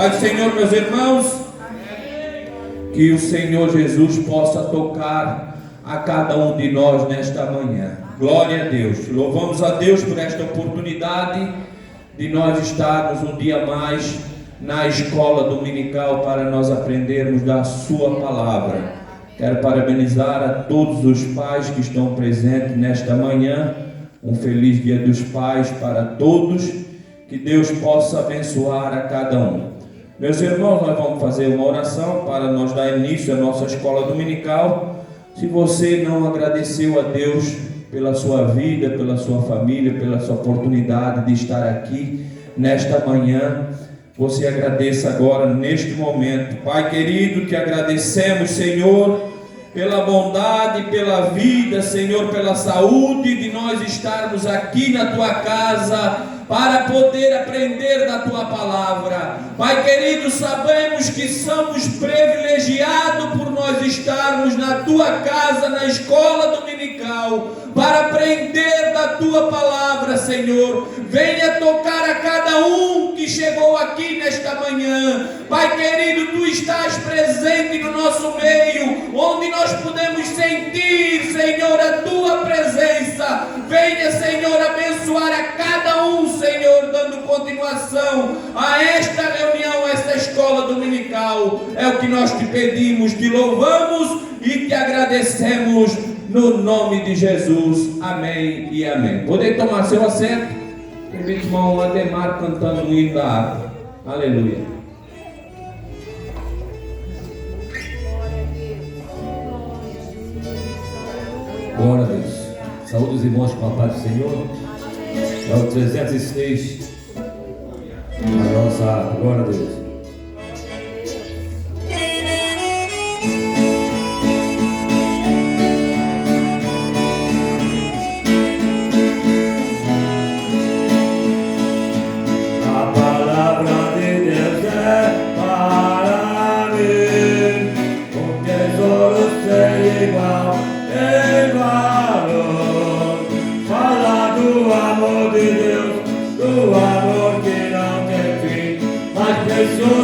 Paz do Senhor, meus irmãos. Que o Senhor Jesus possa tocar a cada um de nós nesta manhã. Glória a Deus. Louvamos a Deus por esta oportunidade de nós estarmos um dia mais na escola dominical para nós aprendermos da sua palavra. Quero parabenizar a todos os pais que estão presentes nesta manhã. Um feliz Dia dos Pais para todos. Que Deus possa abençoar a cada um. Meus irmãos, nós vamos fazer uma oração para nós dar início à nossa escola dominical. Se você não agradeceu a Deus pela sua vida, pela sua família, pela sua oportunidade de estar aqui nesta manhã, você agradeça agora, neste momento. Pai querido, te agradecemos, Senhor, pela bondade, pela vida, Senhor, pela saúde de nós estarmos aqui na tua casa para poder aprender da tua palavra. Pai querido, sabemos que somos privilegiados por nós estarmos na tua casa, na escola dominical, para aprender da tua palavra, Senhor. Venha tocar a cada um que chegou aqui nesta manhã. Pai querido, tu estás presente no nosso meio, onde nós podemos sentir, Senhor, a tua presença. Venha, Senhor, abençoar a cada um, Senhor, dando continuação a esta reunião, a esta escola dominical. É o que nós te pedimos, te louvamos e te agradecemos no nome de Jesus. Amém e amém. Poder tomar seu assento. Permite, irmão Ademar cantando o hino da harpa. Aleluia. Glória a Deus. Saúde os irmãos com a paz do Senhor. É o 306. A nossa glória a Deus.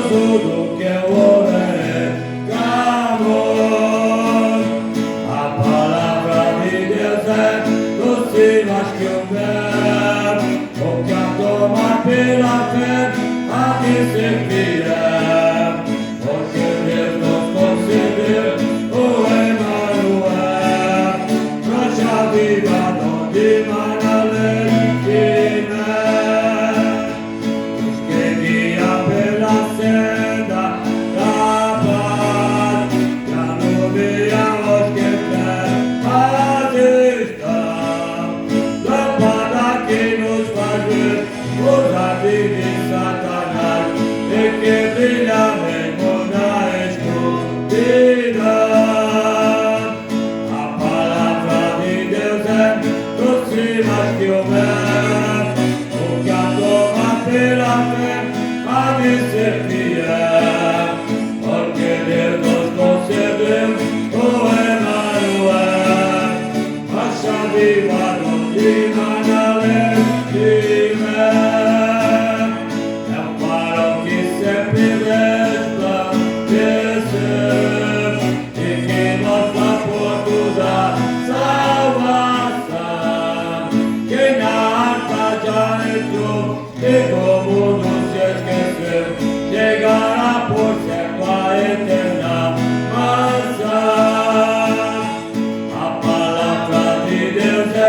Tudo que eu ouvi, amor. A palavra de Deus é doce mais que o mel. O que a toma pela fé há de ser fiel. Porque Deus nos concedeu o Emmanuel, rocha viva onde mana leite e mel. Os que guiam pela senda da paz, que alumiam os que terras estão. Lâmpada que nos faz ver os avisos de Satanás e que brilha mesmo na escuridão. A palavra de Deus é doce mais que o mel. O que a toma pela fé há de ser fiel, porque Deus nos concedeu o Emmanuel, a chave de mana leite e mel. É um farol que sempre resplandeceu e que mostra a porta da salvação. Quem na arca já entrou e como não se esqueceu, chegará por certo a eterna mansão. A palavra de Deus é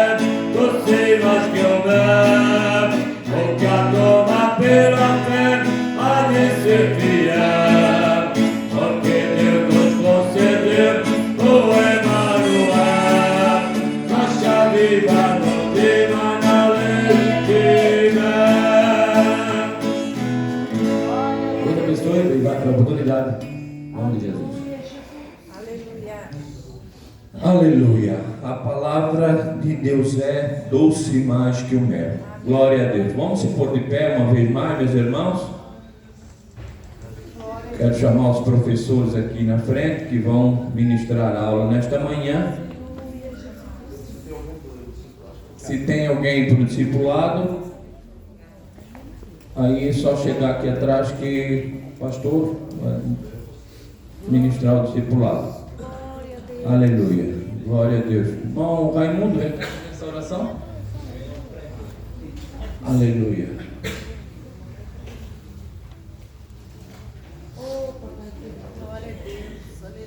doce mais que o mel. O que a toma pela fé há de ser fiel, porque Deus nos concedeu o Emmanuel, a chave viva onde mana leite e mel. Deus abençoe, obrigado pela oportunidade. Em nome de Jesus. Aleluia. A palavra de Deus é doce mais que o mel. Glória a Deus. Vamos se pôr de pé uma vez mais, meus irmãos. Quero chamar os professores aqui na frente que vão ministrar a aula nesta manhã. Se tem alguém para o discipulado, Aí só chegar aqui atrás que o pastor vai ministrar o discipulado. Aleluia. Glória a Deus. Irmão Raimundo, vem com essa oração. Aleluia. Glória a Deus. Aleluia.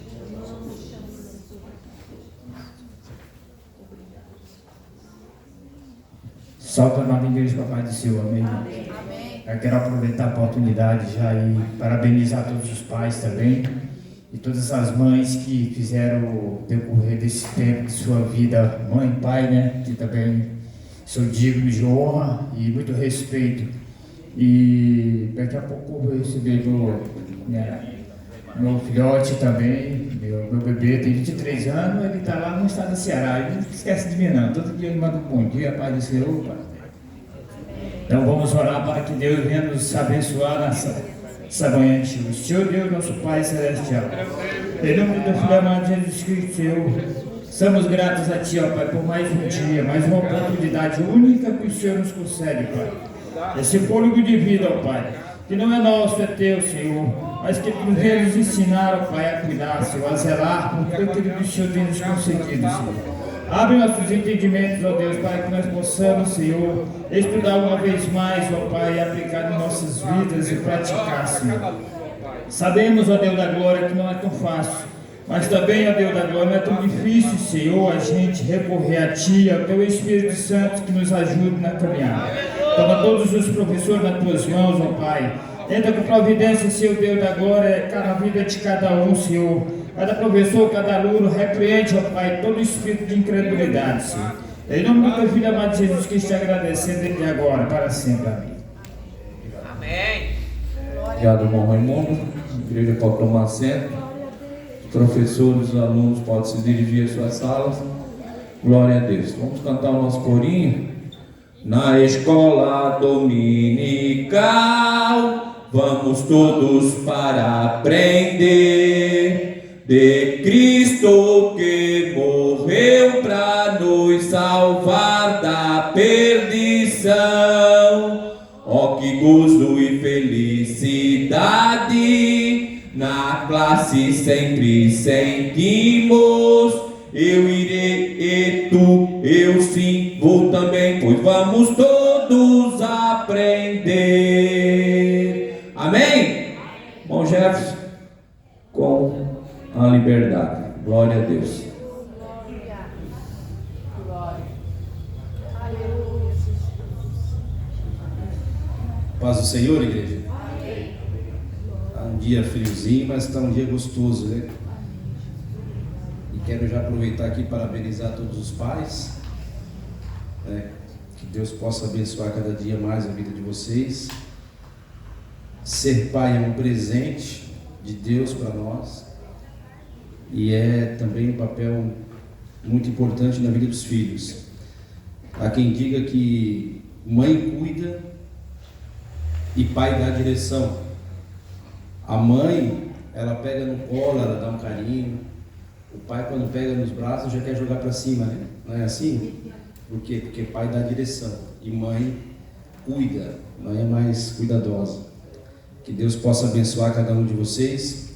Salve a nova igreja, papai do Senhor, amém, irmãos? Amém. Eu quero aproveitar a oportunidade já e parabenizar todos os pais também e todas as mães que fizeram o decorrer desse tempo de sua vida, mãe e pai, né, que também são dignos de honra e muito respeito. E daqui a pouco eu vou receber meu filhote também, meu bebê tem 23 anos, ele está lá no estado do Ceará, ele não esquece de mim não, todo dia ele manda um bom dia, Pai do Senhor, Pai. Então vamos orar para que Deus venha nos abençoar nessa manhã de hoje. Senhor Deus, nosso Pai Celestial, em nome do Filho amado Jesus Cristo, Senhor, somos gratos a Ti, ó Pai, por mais um dia, mais uma oportunidade única que o Senhor nos concede, Pai. Esse fôlego de vida, ó Pai, que não é nosso, é Teu, Senhor, mas que Tu venha nos ensinar, ó Pai, a cuidar, Senhor, a zelar por tudo aquilo que o Senhor tem nos concedido, Senhor. Abre nossos entendimentos, ó Deus, para que nós possamos, Senhor, estudar uma vez mais, ó Pai, e aplicar em nossas vidas e praticar, Senhor. Sabemos, ó Deus da glória, que não é tão fácil, mas também, ó Deus da glória, não é tão difícil, Senhor, a gente recorrer a Ti, ao Teu Espírito Santo que nos ajude na caminhada. Toma todos os professores nas Tuas mãos, ó Pai. Entra com providência, Senhor Deus da glória, cada vida de cada um, Senhor. Cada professor, cada aluno, repreende, ó Pai, todo espírito de incredulidade, Senhor. Em nome do Teu Filho amado Jesus, que te agradecendo desde agora, para sempre. Amém. Amém. Obrigado, irmão Raimundo. A igreja pode tomar assento. Os professores, os alunos podem se dirigir às suas salas. Glória a Deus. Vamos cantar o nosso corinho. Na escola dominical, vamos todos para aprender de Cristo que morreu para nos salvar da perdição. Oh, que gozo e felicidade na classe sempre sentimos. Eu irei e tu, eu sim, vou também, pois vamos todos aprender. Amém? Bom, Jefferson, com a liberdade. Glória a Deus. Glória. Glória. Aleluia. Paz do Senhor, igreja. Está um dia friozinho, mas está um dia gostoso, né? E quero já aproveitar aqui para parabenizar todos os pais, né? Que Deus possa abençoar cada dia mais a vida de vocês. Ser pai é um presente de Deus para nós e é também um papel muito importante na vida dos filhos. Há quem diga que mãe cuida e pai dá direção. A mãe, ela pega no colo, ela dá um carinho. O pai, quando pega nos braços, já quer jogar para cima, né? Não é assim? Por quê? Porque pai dá direção e mãe cuida, mãe é mais cuidadosa. Que Deus possa abençoar cada um de vocês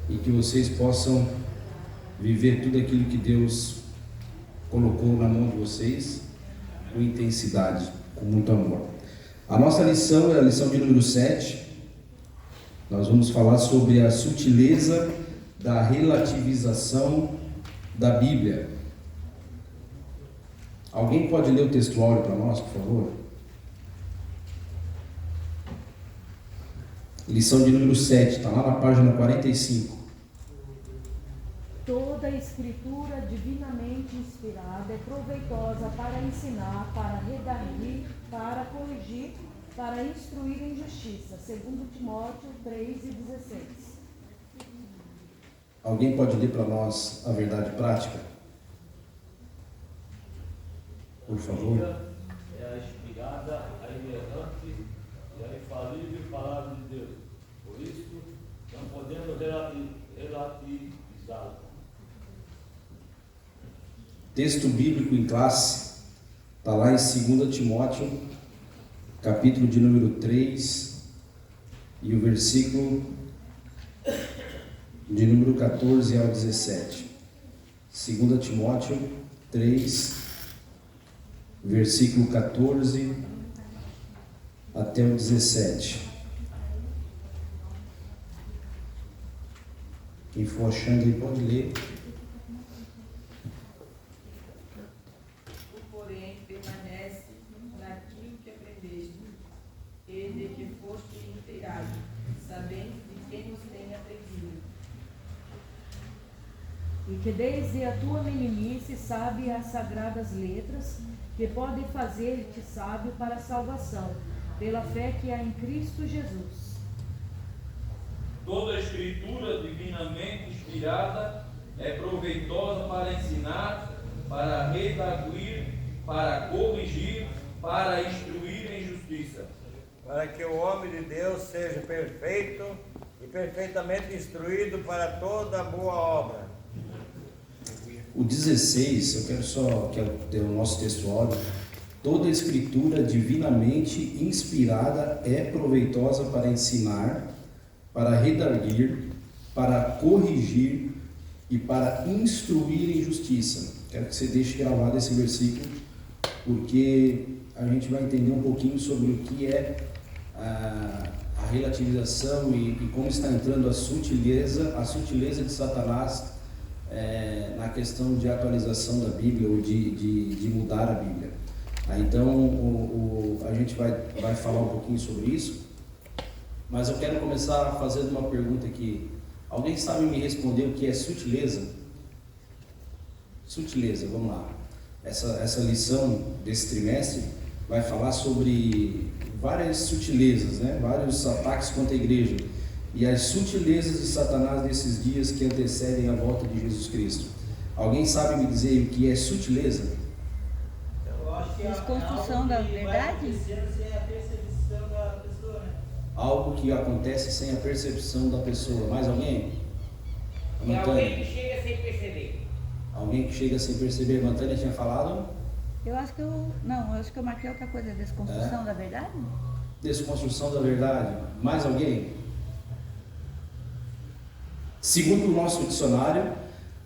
e que vocês possam viver tudo aquilo que Deus colocou na mão de vocês com intensidade, com muito amor. A nossa lição é a lição de número 7. Nós vamos falar sobre a sutileza da relativização da Bíblia. Alguém pode ler o textuário para nós, por favor? Lição de número 7, está lá na página 45. Toda a escritura divinamente inspirada é proveitosa para ensinar, para redarguir, para corrigir, para instruir em justiça. 2 Timóteo 3:16. Alguém pode ler para nós a verdade prática? Por favor. É a inspirada, a inerrante e a infalível palavra de Deus. Por isso, não podemos relativizá-la. Texto bíblico em classe está lá em 2 Timóteo, capítulo de número 3 e o versículo de número 14 ao 17. 2 Timóteo 3, versículo 14 até o 17. Quem for achando aí pode ler. Tu, porém, permanece naquilo que aprendeste, e de que foste inteirado, sabendo de quem os tem aprendido. E que desde a tua meninice sabe as sagradas letras, que podem fazer-te sábio para a salvação, pela fé que há em Cristo Jesus. Toda a escritura divinamente inspirada é proveitosa para ensinar, para redarguir, para corrigir, para instruir em justiça. Para que o homem de Deus seja perfeito e perfeitamente instruído para toda boa obra. O 16, eu quero só que é o nosso textuário. Toda a escritura divinamente inspirada é proveitosa para ensinar, para redarguir, para corrigir e para instruir em justiça. Quero que você deixe gravado esse versículo, porque a gente vai entender um pouquinho sobre o que é a relativização e como está entrando a sutileza de Satanás na questão de atualização da Bíblia ou de mudar a Bíblia. Então a gente vai falar um pouquinho sobre isso, mas eu quero começar fazendo uma pergunta aqui. Alguém sabe me responder o que é sutileza? Sutileza, vamos lá. Essa lição desse trimestre vai falar sobre várias sutilezas, né? Vários ataques contra a igreja e as sutilezas de Satanás nesses dias que antecedem a volta de Jesus Cristo. Alguém sabe me dizer o que é sutileza? Eu acho que Desconstrução da verdade? Sem a percepção da pessoa, né? Algo que acontece sem a percepção da pessoa. Mais alguém? É alguém que chega sem perceber. Alguém que chega sem perceber. Mantânia tinha falado? Eu acho que eu marquei outra coisa, desconstrução da verdade? Desconstrução da verdade. Mais alguém? Segundo o nosso dicionário,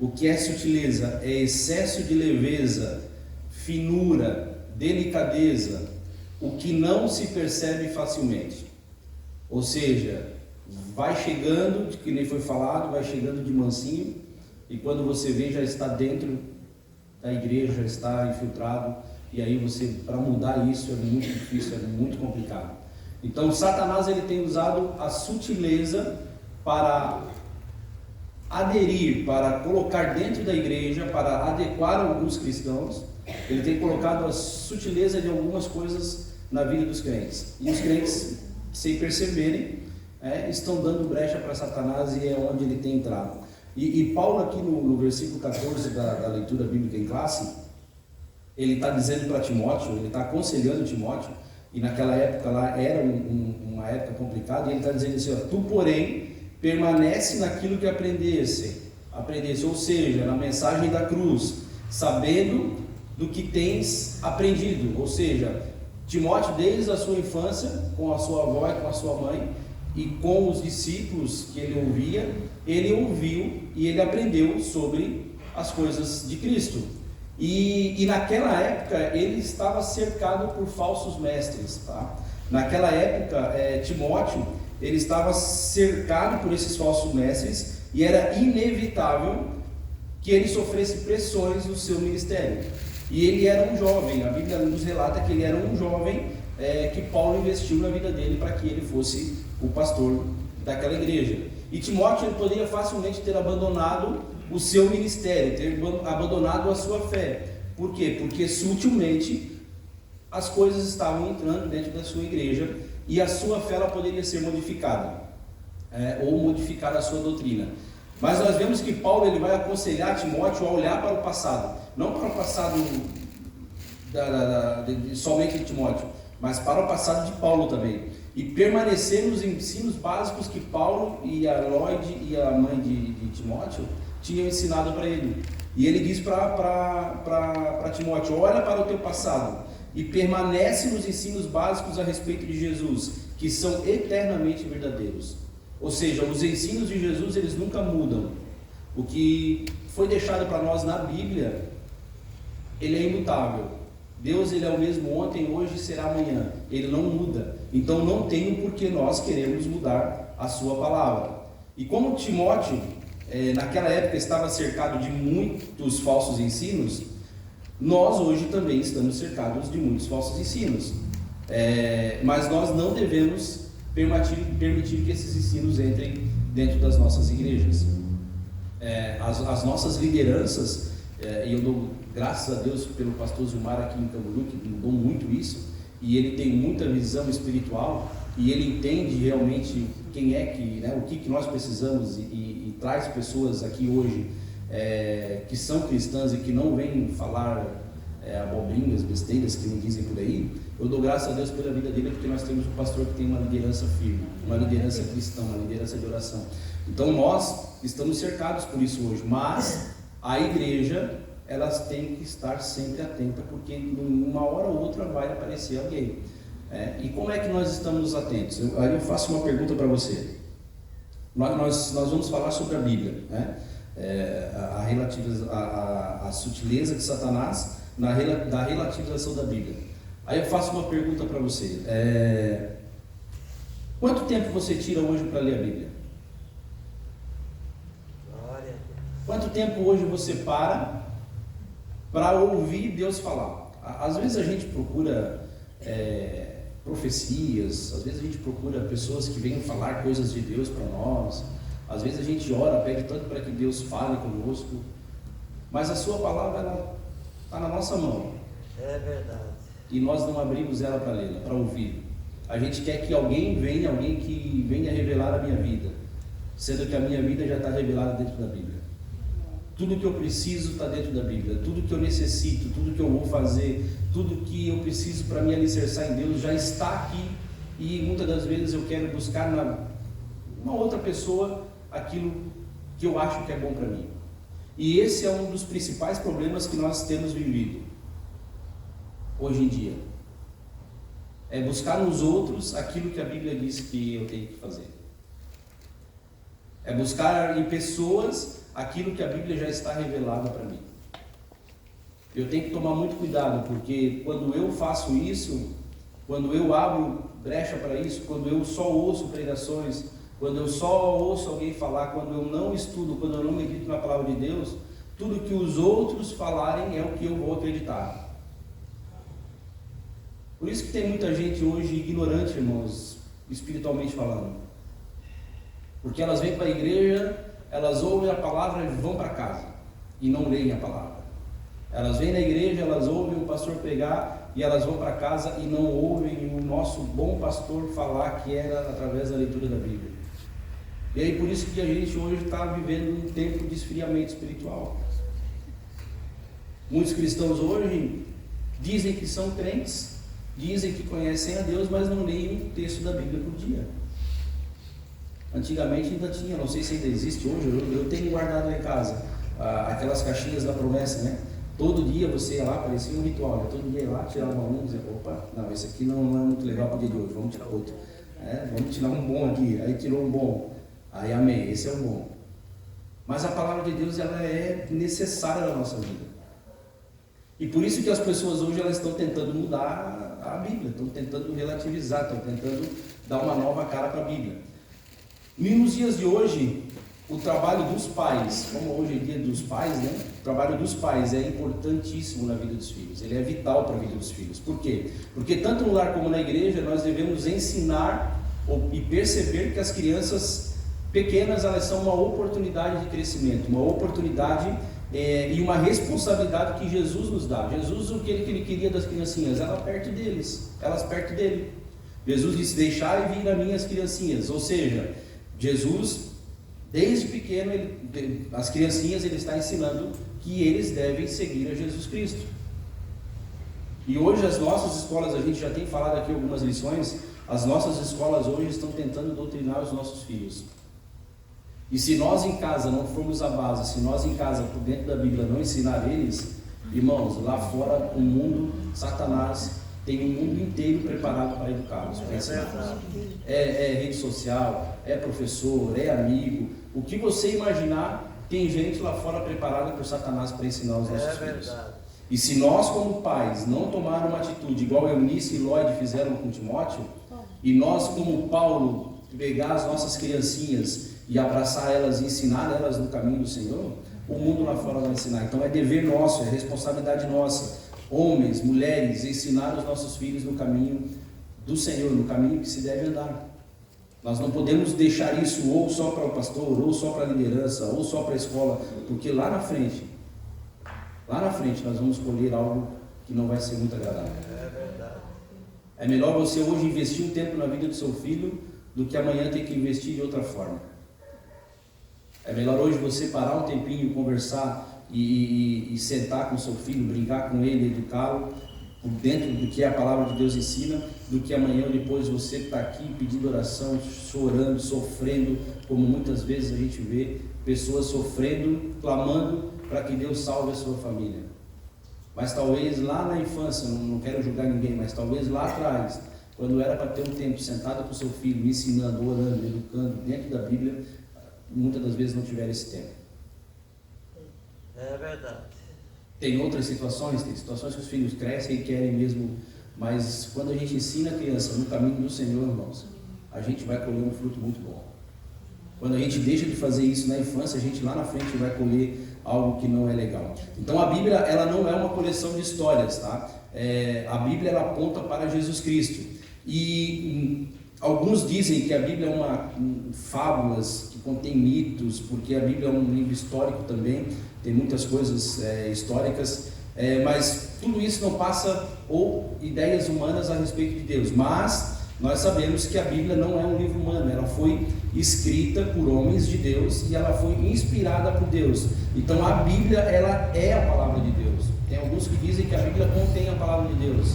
o que é sutileza é excesso de leveza, finura, delicadeza, o que não se percebe facilmente. Ou seja, vai chegando, que nem foi falado, vai chegando de mansinho, e quando você vê já está dentro da igreja, já está infiltrado, e aí para mudar isso é muito difícil, é muito complicado. Então Satanás ele tem usado a sutileza para aderir, para colocar dentro da igreja, para adequar alguns cristãos. Ele tem colocado a sutileza de algumas coisas na vida dos crentes, e os crentes, sem perceberem, estão dando brecha para Satanás, e é onde ele tem entrado. E Paulo aqui no versículo 14 da leitura bíblica em classe, ele está dizendo para Timóteo, ele está aconselhando Timóteo, e naquela época lá era uma época complicada, e ele está dizendo assim, tu porém permanece naquilo que aprendesse, ou seja, na mensagem da cruz, sabendo do que tens aprendido. Ou seja, Timóteo desde a sua infância, com a sua avó e com a sua mãe, e com os discípulos que ele ouvia, ele ouviu e ele aprendeu sobre as coisas de Cristo. E naquela época ele estava cercado por falsos mestres, tá? Naquela época Timóteo ele estava cercado por esses falsos mestres, e era inevitável que ele sofresse pressões no seu ministério. E ele era um jovem, a Bíblia nos relata que ele era um jovem que Paulo investiu na vida dele para que ele fosse o pastor daquela igreja. E Timóteo ele poderia facilmente ter abandonado o seu ministério, ter abandonado a sua fé. Por quê? Porque sutilmente as coisas estavam entrando dentro da sua igreja, e a sua fé ela poderia ser modificada, ou modificar a sua doutrina. Mas nós vemos que Paulo ele vai aconselhar Timóteo a olhar para o passado, não para o passado somente de Timóteo, mas para o passado de Paulo também, e permanecer nos ensinos básicos que Paulo e a Lloyd e a mãe de Timóteo tinham ensinado para ele. E ele diz para Timóteo, olha para o teu passado. e permanece nos ensinos básicos a respeito de Jesus, que são eternamente verdadeiros. Ou seja, os ensinos de Jesus, eles nunca mudam. O que foi deixado para nós na Bíblia, ele é imutável. Deus, ele é o mesmo ontem, hoje e será amanhã. Ele não muda. Então não tem por que nós queremos mudar a sua palavra. E como Timóteo, naquela época, estava cercado de muitos falsos ensinos, nós hoje também estamos cercados de muitos falsos ensinos. Mas nós não devemos permitir que esses ensinos entrem dentro das nossas igrejas. As nossas lideranças, e eu dou graças a Deus pelo pastor Zilmar aqui em Camboriú, que mudou muito isso, e ele tem muita visão espiritual, e ele entende realmente quem é que, o que nós precisamos, e traz pessoas aqui hoje que são cristãs e que não vêm falar abobrinhas, besteiras que me dizem por aí. Eu dou graças a Deus pela vida dele, porque nós temos um pastor que tem uma liderança firme, uma liderança cristã, uma liderança de oração. Então nós estamos cercados por isso hoje, mas a igreja, elas têm que estar sempre atentas, porque uma hora ou outra vai aparecer alguém. E como é que nós estamos atentos? Aí eu faço uma pergunta para você. Nós vamos falar sobre a Bíblia, a sutileza de Satanás da relativização da Bíblia. Aí eu faço uma pergunta para você. Quanto tempo você tira hoje para ler a Bíblia? Quanto tempo hoje você para ouvir Deus falar? Às vezes a gente procura profecias, às vezes a gente procura pessoas que venham falar coisas de Deus para nós, às vezes a gente ora, pede tanto para que Deus fale conosco, mas a sua palavra, ela está na nossa mão. É verdade. E nós não abrimos ela para lê-la, para ouvir. A gente quer que alguém que venha revelar a minha vida, sendo que a minha vida já está revelada dentro da Bíblia. Tudo que eu preciso está dentro da Bíblia, tudo que eu necessito, tudo que eu vou fazer, tudo que eu preciso para me alicerçar em Deus já está aqui, e muitas das vezes eu quero buscar uma outra pessoa aquilo que eu acho que é bom para mim. E esse é um dos principais problemas que nós temos vivido hoje em dia. É buscar nos outros aquilo que a Bíblia diz que eu tenho que fazer. É buscar em pessoas aquilo que a Bíblia já está revelada para mim. Eu tenho que tomar muito cuidado, porque quando eu faço isso, quando eu abro brecha para isso, quando eu só ouço pregações, quando eu só ouço alguém falar, quando eu não estudo, quando eu não medito na palavra de Deus, tudo que os outros falarem é o que eu vou acreditar. Por isso que tem muita gente hoje ignorante, irmãos, espiritualmente falando. Porque elas vêm para a igreja, elas ouvem a palavra e vão para casa, e não leem a palavra. Elas vêm na igreja, elas ouvem o pastor pregar, e elas vão para casa e não ouvem o nosso bom pastor falar, que era através da leitura da Bíblia. E aí por isso que a gente hoje está vivendo um tempo de esfriamento espiritual. Muitos cristãos hoje dizem que são crentes, dizem que conhecem a Deus, mas não leem um texto da Bíblia por dia. Antigamente ainda tinha, não sei se ainda existe hoje, eu tenho guardado lá em casa aquelas caixinhas da promessa, né? Todo dia você ia lá, parecia um ritual, né? Todo dia ia lá, tirava um, dizia, opa, não, esse aqui não é muito legal para o dia de hoje, vamos tirar outro. Vamos tirar um bom aqui, aí tirou um bom, aí amém, esse é um bom. Mas a palavra de Deus, ela é necessária na nossa vida. E por isso que as pessoas hoje, elas estão tentando mudar a Bíblia, estão tentando relativizar, estão tentando dar uma nova cara para a Bíblia. E nos dias de hoje, o trabalho dos pais, como hoje é dia dos pais, né? O trabalho dos pais é importantíssimo na vida dos filhos, ele é vital para a vida dos filhos. Por quê? Porque tanto no lar como na igreja, nós devemos ensinar e perceber que as crianças pequenas, elas são uma oportunidade de crescimento, uma oportunidade e uma responsabilidade que Jesus nos dá. Jesus, o que ele queria das criancinhas? Elas perto dele. Jesus disse, deixai vir a minhas criancinhas, ou seja, Jesus, desde pequeno, as criancinhas, ele está ensinando que eles devem seguir a Jesus Cristo. E hoje as nossas escolas, a gente já tem falado aqui algumas lições, as nossas escolas hoje estão tentando doutrinar os nossos filhos. E se nós em casa não formos a base, se nós em casa, por dentro da Bíblia, não ensinar eles, irmãos, lá fora o mundo, Satanás, tem um mundo inteiro preparado para educá-los, para ensiná-los. É rede social, é professor, é amigo. O que você imaginar, tem gente lá fora preparada por Satanás para ensinar os nossos filhos. E se nós, como pais, não tomarmos uma atitude igual Eunice e Lloyd fizeram com Timóteo, e nós, como Paulo, pegar as nossas criancinhas e abraçar elas e ensinar elas no caminho do Senhor, o mundo lá fora vai ensinar. Então é dever nosso, é responsabilidade nossa, homens, mulheres, ensinar os nossos filhos no caminho do Senhor, no caminho que se deve andar. Nós não podemos deixar isso ou só para o pastor, ou só para a liderança, ou só para a escola, porque lá na frente nós vamos colher algo que não vai ser muito agradável. É melhor você hoje investir um tempo na vida do seu filho do que amanhã ter que investir de outra forma. É melhor hoje você parar um tempinho, conversar e sentar com seu filho, brincar com ele, educá-lo por dentro do que a palavra de Deus ensina, do que amanhã ou depois você está aqui pedindo oração, chorando, sofrendo, como muitas vezes a gente vê pessoas sofrendo, clamando para que Deus salve a sua família. Mas talvez lá na infância, não quero julgar ninguém, mas talvez lá atrás, quando era para ter um tempo sentado com seu filho, ensinando, orando, educando dentro da Bíblia, muitas das vezes não tiveram esse tempo. É verdade. Tem outras situações, tem situações que os filhos crescem e querem mesmo, mas quando a gente ensina a criança no caminho do Senhor, irmãos, a gente vai colher um fruto muito bom. Quando a gente deixa de fazer isso na infância, a gente lá na frente vai colher algo que não é legal. Então a Bíblia, ela não é uma coleção de histórias, tá? A Bíblia, ela aponta para Jesus Cristo. E alguns dizem que a Bíblia é uma fábulas que contém mitos, porque a Bíblia é um livro histórico também, tem muitas coisas históricas, mas tudo isso não passa ou ideias humanas a respeito de Deus. Mas nós sabemos que a Bíblia não é um livro humano, ela foi escrita por homens de Deus e ela foi inspirada por Deus. Então a Bíblia, ela é a palavra de Deus. Tem alguns que dizem que a Bíblia contém a palavra de Deus.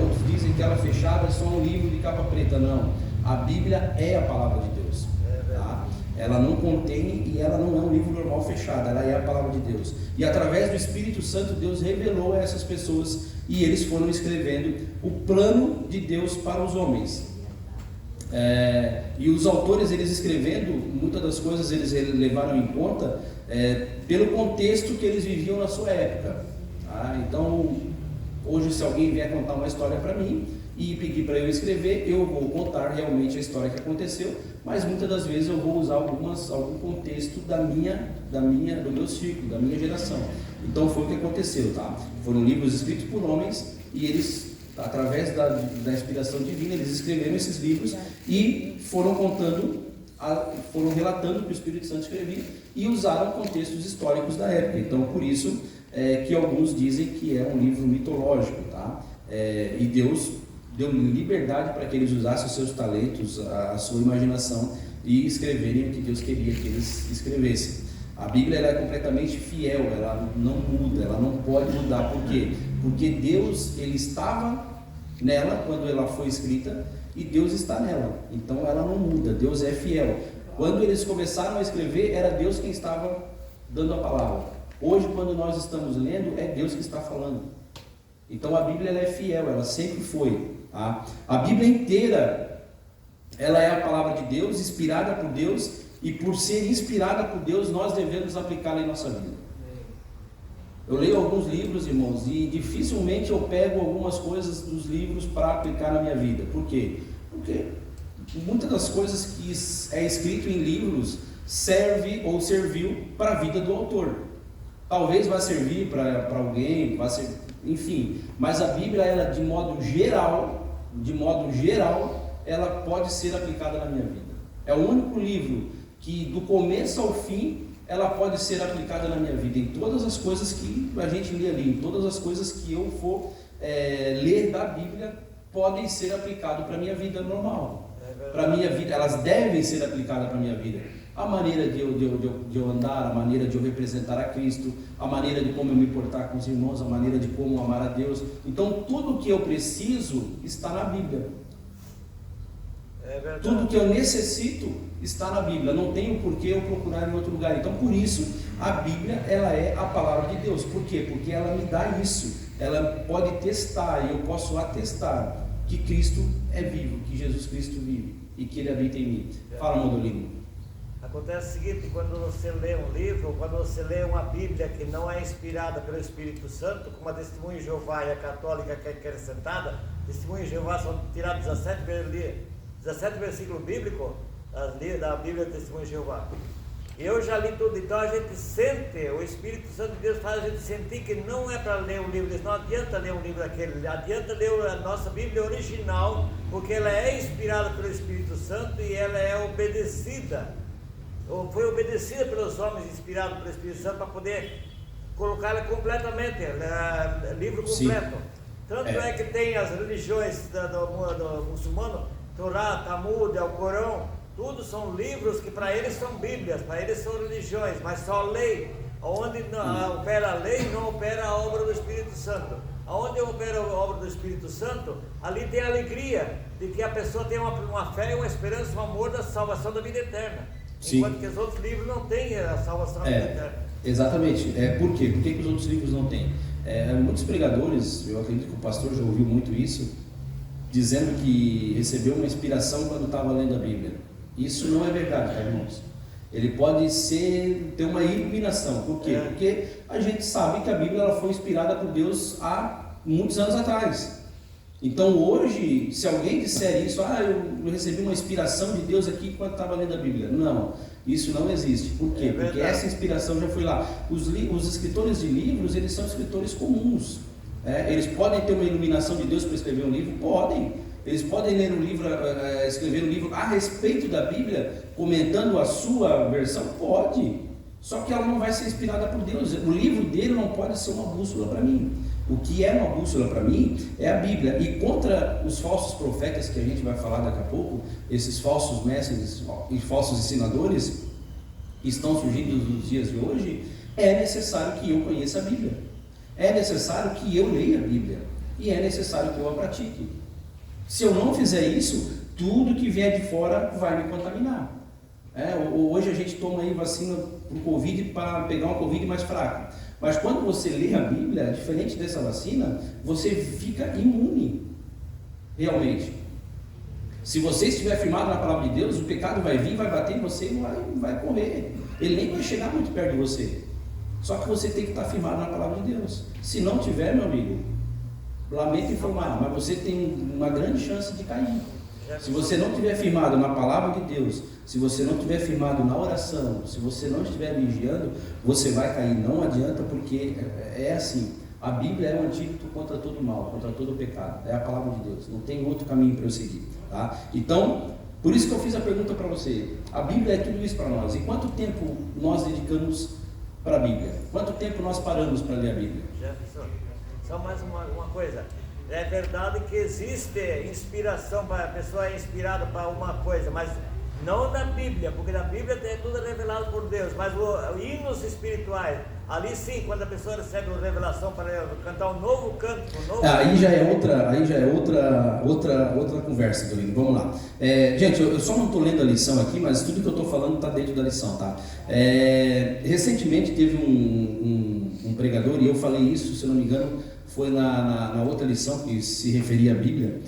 Outros dizem que ela fechada é só um livro de capa preta. Não, a Bíblia é a palavra de Deus, tá? Ela não contém e ela não é um livro normal fechado, ela é a palavra de Deus. E através do Espírito Santo, Deus revelou a essas pessoas e eles foram escrevendo o plano de Deus para os homens. E os autores, eles escrevendo, muitas das coisas eles levaram em conta pelo contexto que eles viviam na sua época, tá? Então, hoje, se alguém vier contar uma história para mim e pedir para eu escrever, eu vou contar realmente a história que aconteceu, mas muitas das vezes eu vou usar algum contexto do meu ciclo, da minha geração. Então foi o que aconteceu, tá? Foram livros escritos por homens e eles, através da inspiração divina, eles escreveram esses livros e foram relatando o que o Espírito Santo escrevia e usaram contextos históricos da época. Então, por isso que alguns dizem que é um livro mitológico, tá? E Deus deu liberdade para que eles usassem os seus talentos, a sua imaginação e escreverem o que Deus queria que eles escrevessem. A Bíblia, ela é completamente fiel, ela não muda, ela não pode mudar. Por quê? Porque Deus, ele estava nela quando ela foi escrita e Deus está nela, então ela não muda, Deus é fiel. Quando eles começaram a escrever, era Deus quem estava dando a palavra. Hoje, quando nós estamos lendo, é Deus que está falando. Então a Bíblia, ela é fiel, ela sempre foi, tá? A Bíblia inteira, ela é a palavra de Deus, inspirada por Deus, e por ser inspirada por Deus, nós devemos aplicá-la em nossa vida. Eu leio alguns livros, irmãos, e dificilmente eu pego algumas coisas dos livros para aplicar na minha vida. Por quê? Porque muitas das coisas que é escrito em livros serve ou serviu para a vida do autor. Talvez vá servir para alguém, enfim, mas a Bíblia, ela de modo geral, ela pode ser aplicada na minha vida. É o único livro que do começo ao fim ela pode ser aplicada na minha vida, em todas as coisas que a gente lê ali, em todas as coisas que eu for ler da Bíblia, podem ser aplicadas para a minha vida normal, para a minha vida, elas devem ser aplicadas para a minha vida. A maneira de eu andar, a maneira de eu representar a Cristo, a maneira de como eu me portar com os irmãos, a maneira de como amar a Deus. Então tudo o que eu preciso está na Bíblia. verdade. Tudo que eu necessito está na Bíblia, não tenho por que eu procurar em outro lugar. Então, por isso, a Bíblia, ela é a palavra de Deus. Por quê? Porque ela me dá isso. Ela pode testar, e eu posso atestar que Cristo é vivo, que Jesus Cristo vive e que Ele habita em mim. Fala, Modolino. Acontece o seguinte, quando você lê um livro, quando você lê uma Bíblia que não é inspirada pelo Espírito Santo, como a Testemunha de Jeová e a Católica que é acrescentada, Testemunha de Jeová são tirados 17 versículos bíblicos da Bíblia do Testemunho de Jeová. Eu já li tudo, então a gente sente, o Espírito Santo de Deus faz a gente sentir que não é para ler um livro desse, não adianta ler um livro daquele, adianta ler a nossa Bíblia original, porque ela é inspirada pelo Espírito Santo e ela é obedecida, ou foi obedecida pelos homens, inspirada pelo Espírito Santo, para poder colocá-la completamente, livro completo. Tanto é que tem as religiões do muçulmano, Torá, Talmud, Alcorão, tudo são livros que para eles são Bíblias, para eles são religiões, mas só lei. Onde opera a lei, não opera a obra do Espírito Santo. Onde opera a obra do Espírito Santo, ali tem a alegria de que a pessoa tem uma fé, uma esperança, um amor da salvação da vida eterna. Sim. Enquanto que os outros livros não têm a salvação da vida eterna. Exatamente. Por quê? Por que os outros livros não têm? Muitos pregadores, eu acredito que o pastor já ouviu muito isso, dizendo que recebeu uma inspiração quando estava lendo a Bíblia. Isso não é verdade, tá, irmãos? Ele pode ter uma iluminação. Por quê? Porque a gente sabe que a Bíblia ela foi inspirada por Deus há muitos anos atrás. Então hoje, se alguém disser isso, eu recebi uma inspiração de Deus aqui quando estava lendo a Bíblia. Não, isso não existe. Por quê? Porque essa inspiração já foi lá. Os escritores de livros, eles são escritores comuns. Eles podem ter uma iluminação de Deus para escrever um livro? Podem. Eles podem ler um livro, escrever um livro a respeito da Bíblia, comentando a sua versão? Pode. Só que ela não vai ser inspirada por Deus. O livro dele não pode ser uma bússola para mim. O que é uma bússola para mim é a Bíblia. E contra os falsos profetas, que a gente vai falar daqui a pouco, esses falsos mestres e falsos ensinadores que estão surgindo nos dias de hoje, é necessário que eu conheça a Bíblia. É necessário que eu leia a Bíblia. E é necessário que eu a pratique. Se eu não fizer isso, tudo que vier de fora vai me contaminar. Hoje a gente toma aí vacina para o Covid para pegar um Covid mais fraco. Mas quando você lê a Bíblia, diferente dessa vacina, você fica imune. Realmente. Se você estiver firmado na palavra de Deus, o pecado vai vir, vai bater em você e não vai correr. Ele nem vai chegar muito perto de você. Só que você tem que estar firmado na palavra de Deus. Se não tiver, meu amigo, lamento informar, mas você tem uma grande chance de cair. Se você não estiver firmado na palavra de Deus, se você não estiver firmado na oração, se você não estiver vigiando, você vai cair. Não adianta, porque é assim. A Bíblia é um antídoto contra todo mal, contra todo pecado. É a palavra de Deus. Não tem outro caminho para eu seguir. Tá? Então, por isso que eu fiz a pergunta para você. A Bíblia é tudo isso para nós. E quanto tempo nós dedicamos para a Bíblia? Quanto tempo nós paramos para ler a Bíblia? Jefferson, só mais uma coisa. É verdade que existe inspiração, para a pessoa é inspirada para alguma coisa, mas não na Bíblia, porque na Bíblia é tudo revelado por Deus, mas os hinos espirituais, ali sim, quando a pessoa recebe uma revelação para cantar um novo canto, Aí já é outra conversa, Dolino. Vamos lá. Gente, eu só não estou lendo a lição aqui, mas tudo que eu estou falando está dentro da lição, tá? Recentemente teve um pregador, e eu falei isso, se eu não me engano, foi na outra lição que se referia à Bíblia.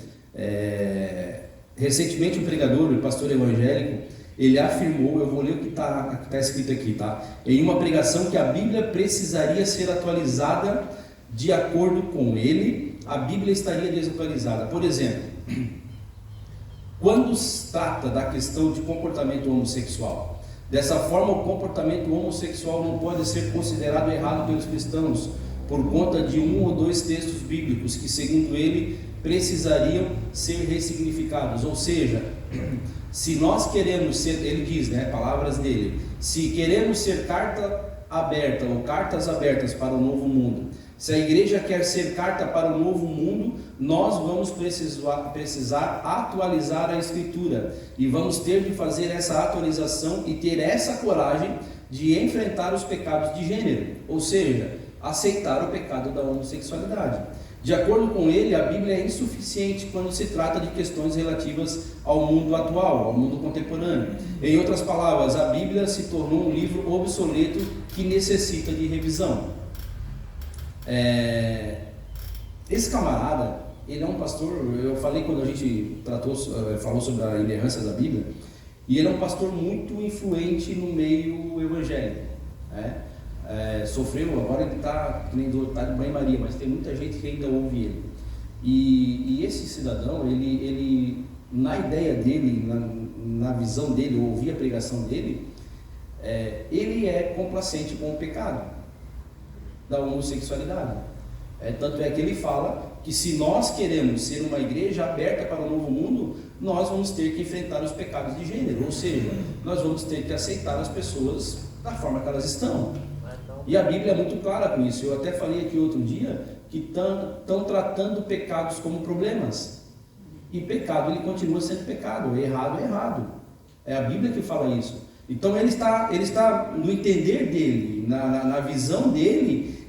Recentemente um pregador, um pastor evangélico, ele afirmou, eu vou ler o que está escrito aqui, tá? Em uma pregação, que a Bíblia precisaria ser atualizada de acordo com ele, a Bíblia estaria desatualizada. Por exemplo, quando se trata da questão de comportamento homossexual, dessa forma o comportamento homossexual não pode ser considerado errado pelos cristãos, por conta de um ou dois textos bíblicos que, segundo ele, precisariam ser ressignificados. Ou seja, se nós queremos ser, ele diz, palavras dele, se queremos ser carta aberta ou cartas abertas para o novo mundo, se a igreja quer ser carta para o novo mundo, nós vamos precisar atualizar a Escritura, e vamos ter de fazer essa atualização e ter essa coragem de enfrentar os pecados de gênero, ou seja, aceitar o pecado da homossexualidade. De acordo com ele, a Bíblia é insuficiente quando se trata de questões relativas ao mundo atual, ao mundo contemporâneo. Em outras palavras, a Bíblia se tornou um livro obsoleto que necessita de revisão. Esse camarada, ele é um pastor, eu falei quando a gente falou sobre a inerrância da Bíblia, e ele é um pastor muito influente no meio evangélico, né? Sofreu, agora ele está de banho-maria, mas tem muita gente que ainda ouve ele. E esse cidadão, ele na ideia dele, na visão dele, ouvir a pregação dele, ele é complacente com o pecado da homossexualidade. Tanto é que ele fala que se nós queremos ser uma igreja aberta para o novo mundo, nós vamos ter que enfrentar os pecados de gênero, ou seja, nós vamos ter que aceitar as pessoas da forma que elas estão. E a Bíblia é muito clara com isso. Eu até falei aqui outro dia que estão tratando pecados como problemas. E pecado, ele continua sendo pecado. Errado é errado. É a Bíblia que fala isso. Então ele está no entender dele, na visão dele,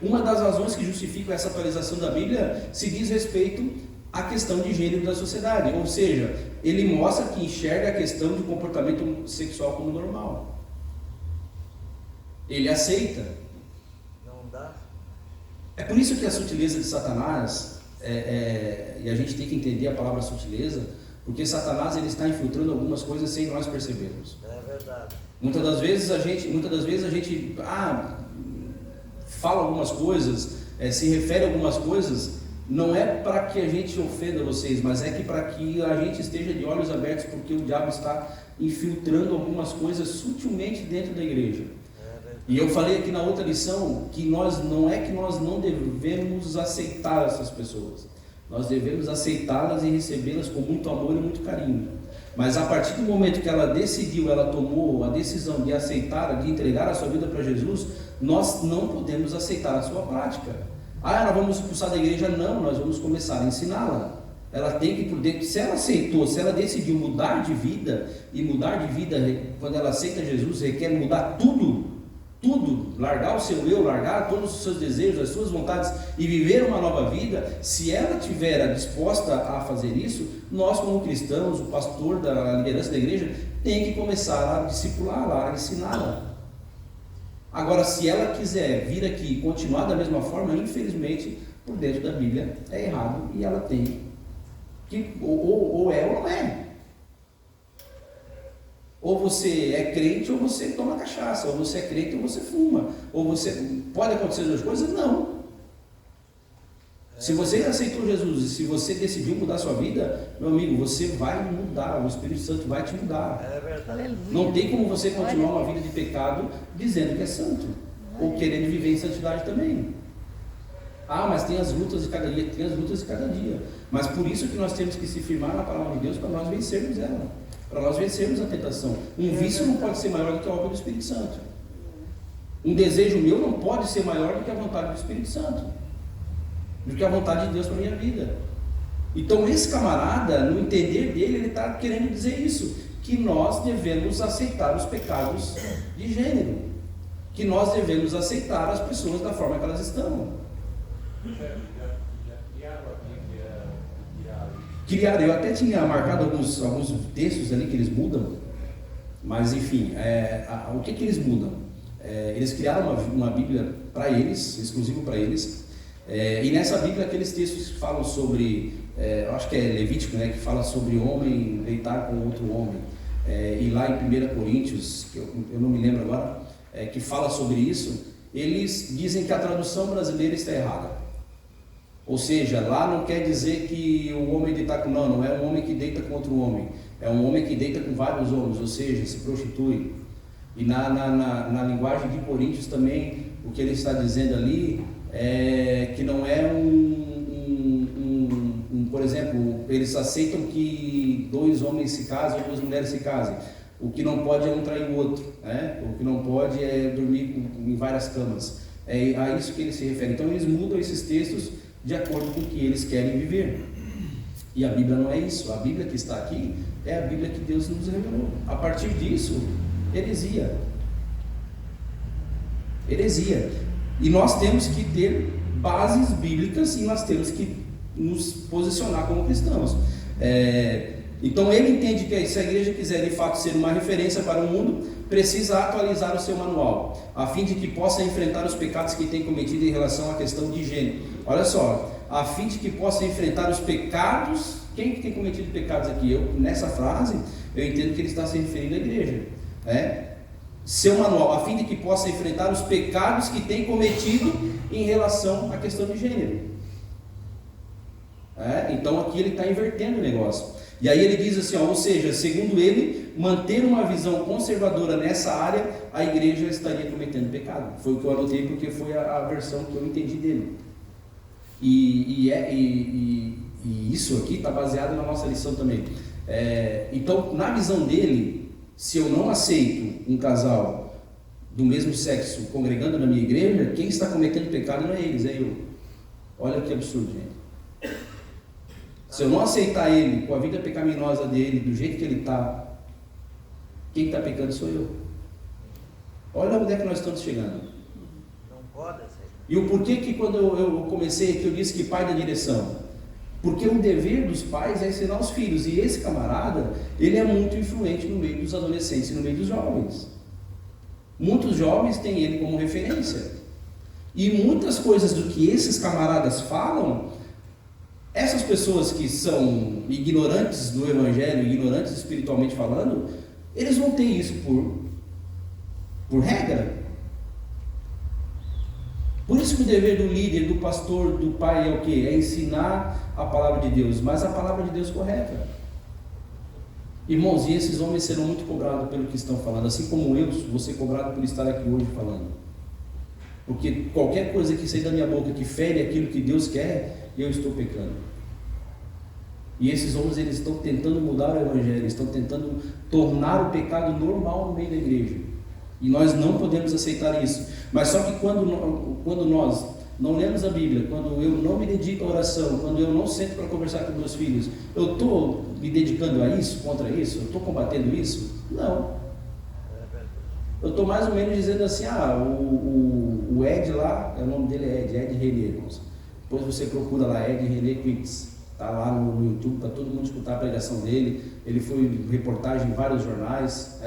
uma das razões que justificam essa atualização da Bíblia se diz respeito à questão de gênero da sociedade. Ou seja, ele mostra que enxerga a questão de comportamento sexual como normal. Ele aceita. Não dá. É por isso que a sutileza de Satanás, e a gente tem que entender a palavra sutileza, porque Satanás ele está infiltrando algumas coisas sem nós percebermos. É verdade. Muitas das vezes a gente fala algumas coisas, se refere a algumas coisas, não é para que a gente ofenda vocês, mas é que para que a gente esteja de olhos abertos, porque o diabo está infiltrando algumas coisas sutilmente dentro da igreja. E eu falei aqui na outra lição que nós não devemos aceitar essas pessoas. Nós devemos aceitá-las e recebê-las com muito amor e muito carinho. Mas a partir do momento que ela decidiu, ela tomou a decisão de aceitar, de entregar a sua vida para Jesus, nós não podemos aceitar a sua prática. Nós vamos expulsar da igreja? Não, nós vamos começar a ensiná-la. Ela tem que, por dentro, se ela aceitou, se ela decidiu mudar de vida, e mudar de vida, quando ela aceita Jesus, requer mudar tudo, largar o seu eu, largar todos os seus desejos, as suas vontades e viver uma nova vida. Se ela estiver disposta a fazer isso, nós como cristãos, o pastor da liderança da igreja, tem que começar a discipulá-la, a ensiná-la. Agora, se ela quiser vir aqui e continuar da mesma forma, infelizmente, por dentro da Bíblia é errado e ela tem que, ou é ou não é. Ou você é crente ou você toma cachaça, ou você é crente ou você fuma, ou você... Pode acontecer as duas coisas? Não. Se você aceitou Jesus e se você decidiu mudar sua vida, meu amigo, você vai mudar, o Espírito Santo vai te mudar. É verdade. Não tem como você continuar uma vida de pecado dizendo que é santo, ou querendo viver em santidade também. Mas tem as lutas de cada dia, tem as lutas de cada dia. Mas por isso que nós temos que se firmar na palavra de Deus para nós vencermos ela. Para nós vencermos a tentação. Um vício não pode ser maior do que a obra do Espírito Santo. Um desejo meu não pode ser maior do que a vontade do Espírito Santo, do que a vontade de Deus para a minha vida. Então esse camarada, no entender dele, ele está querendo dizer isso, que nós devemos aceitar os pecados de gênero, que nós devemos aceitar as pessoas da forma que elas estão. Criaram, eu até tinha marcado alguns textos ali que eles mudam, mas enfim, o que eles mudam? Eles criaram uma Bíblia para eles, exclusivo para eles, e nessa Bíblia aqueles textos que falam sobre, eu acho que é Levítico, né, que fala sobre homem deitar com outro homem, e lá em 1 Coríntios, que eu não me lembro agora, que fala sobre isso, eles dizem que a tradução brasileira está errada. Ou seja, lá não quer dizer que o homem deitar com... Não é um homem que deita com outro homem. É um homem que deita com vários homens, ou seja, se prostitui. E na linguagem de Coríntios também, o que ele está dizendo ali é que não é por exemplo, eles aceitam que 2 homens se casem ou 2 mulheres se casem. O que não pode é um trair o outro, né? O que não pode é dormir em várias camas. É a isso que eles se referem. Então eles mudam esses textos de acordo com o que eles querem viver. E a Bíblia não é isso. A Bíblia que está aqui é a Bíblia que Deus nos revelou. A partir disso, heresia. E nós temos que ter bases bíblicas e nós temos que nos posicionar como cristãos. Então ele entende que se a igreja quiser de fato ser uma referência para o mundo, precisa atualizar o seu manual, a fim de que possa enfrentar os pecados que tem cometido em relação à questão de gênero. Olha só, a fim de que possa enfrentar os pecados. Quem que tem cometido pecados aqui? Nessa frase, eu entendo que ele está se referindo à igreja. Seu manual, a fim de que possa enfrentar os pecados que tem cometido em relação à questão de gênero. Então aqui ele está invertendo o negócio. E aí ele diz assim, ou seja, segundo ele, manter uma visão conservadora nessa área, a igreja estaria cometendo pecado. Foi o que eu anotei porque foi a versão que eu entendi dele. E isso aqui está baseado na nossa lição também. Então, na visão dele, se eu não aceito um casal do mesmo sexo congregando na minha igreja, quem está cometendo pecado não é eles, é eu. Olha que absurdo, gente. Se eu não aceitar ele com a vida pecaminosa dele, do jeito que ele está, quem está pecando sou eu. Olha onde é que nós estamos chegando. Não pode aceitar. E o porquê que quando eu comecei aqui eu disse que pai da direção? Porque o dever dos pais é ensinar os filhos. E esse camarada, ele é muito influente no meio dos adolescentes e no meio dos jovens. Muitos jovens têm ele como referência. E muitas coisas do que esses camaradas falam, essas pessoas que são ignorantes do evangelho, ignorantes espiritualmente falando, eles vão ter isso por regra. Por isso que o dever do líder, do pastor, do pai é o quê? É ensinar a palavra de Deus, mas a palavra de Deus correta. Irmãos, e esses homens serão muito cobrados pelo que estão falando, assim como eu vou ser cobrado por estar aqui hoje falando. Porque qualquer coisa que sair da minha boca que fere aquilo que Deus quer, eu estou pecando. E esses homens, eles estão tentando mudar o evangelho, estão tentando tornar o pecado normal no meio da igreja. E nós não podemos aceitar isso. Mas só que quando nós não lemos a Bíblia, quando eu não me dedico à oração, quando eu não sento para conversar com meus filhos, eu estou me dedicando a isso, contra isso? Eu estou combatendo isso? Não. Eu estou mais ou menos dizendo assim, o Ed lá, o nome dele é Ed René, irmãos. Depois você procura lá, Ed René Quitz. Está lá no YouTube para todo mundo escutar a pregação dele. Ele foi reportagem em vários jornais,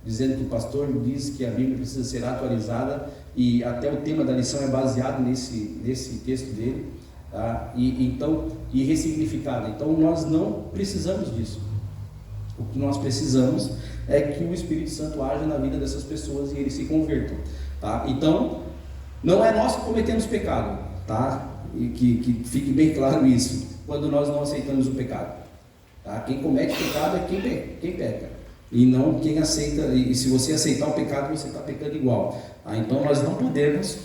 dizendo que o pastor diz que a Bíblia precisa ser atualizada, e até o tema da lição é baseado nesse texto dele, tá? E ressignificada. Então nós não precisamos disso. O que nós precisamos é que o Espírito Santo haja na vida dessas pessoas e eles se convertam, tá? Então não é nós que cometemos pecado, tá? E que fique bem claro isso, quando nós não aceitamos o pecado, tá? Quem comete pecado é quem peca, e não quem aceita. E se você aceitar o pecado, você está pecando igual, tá? Então nós não podemos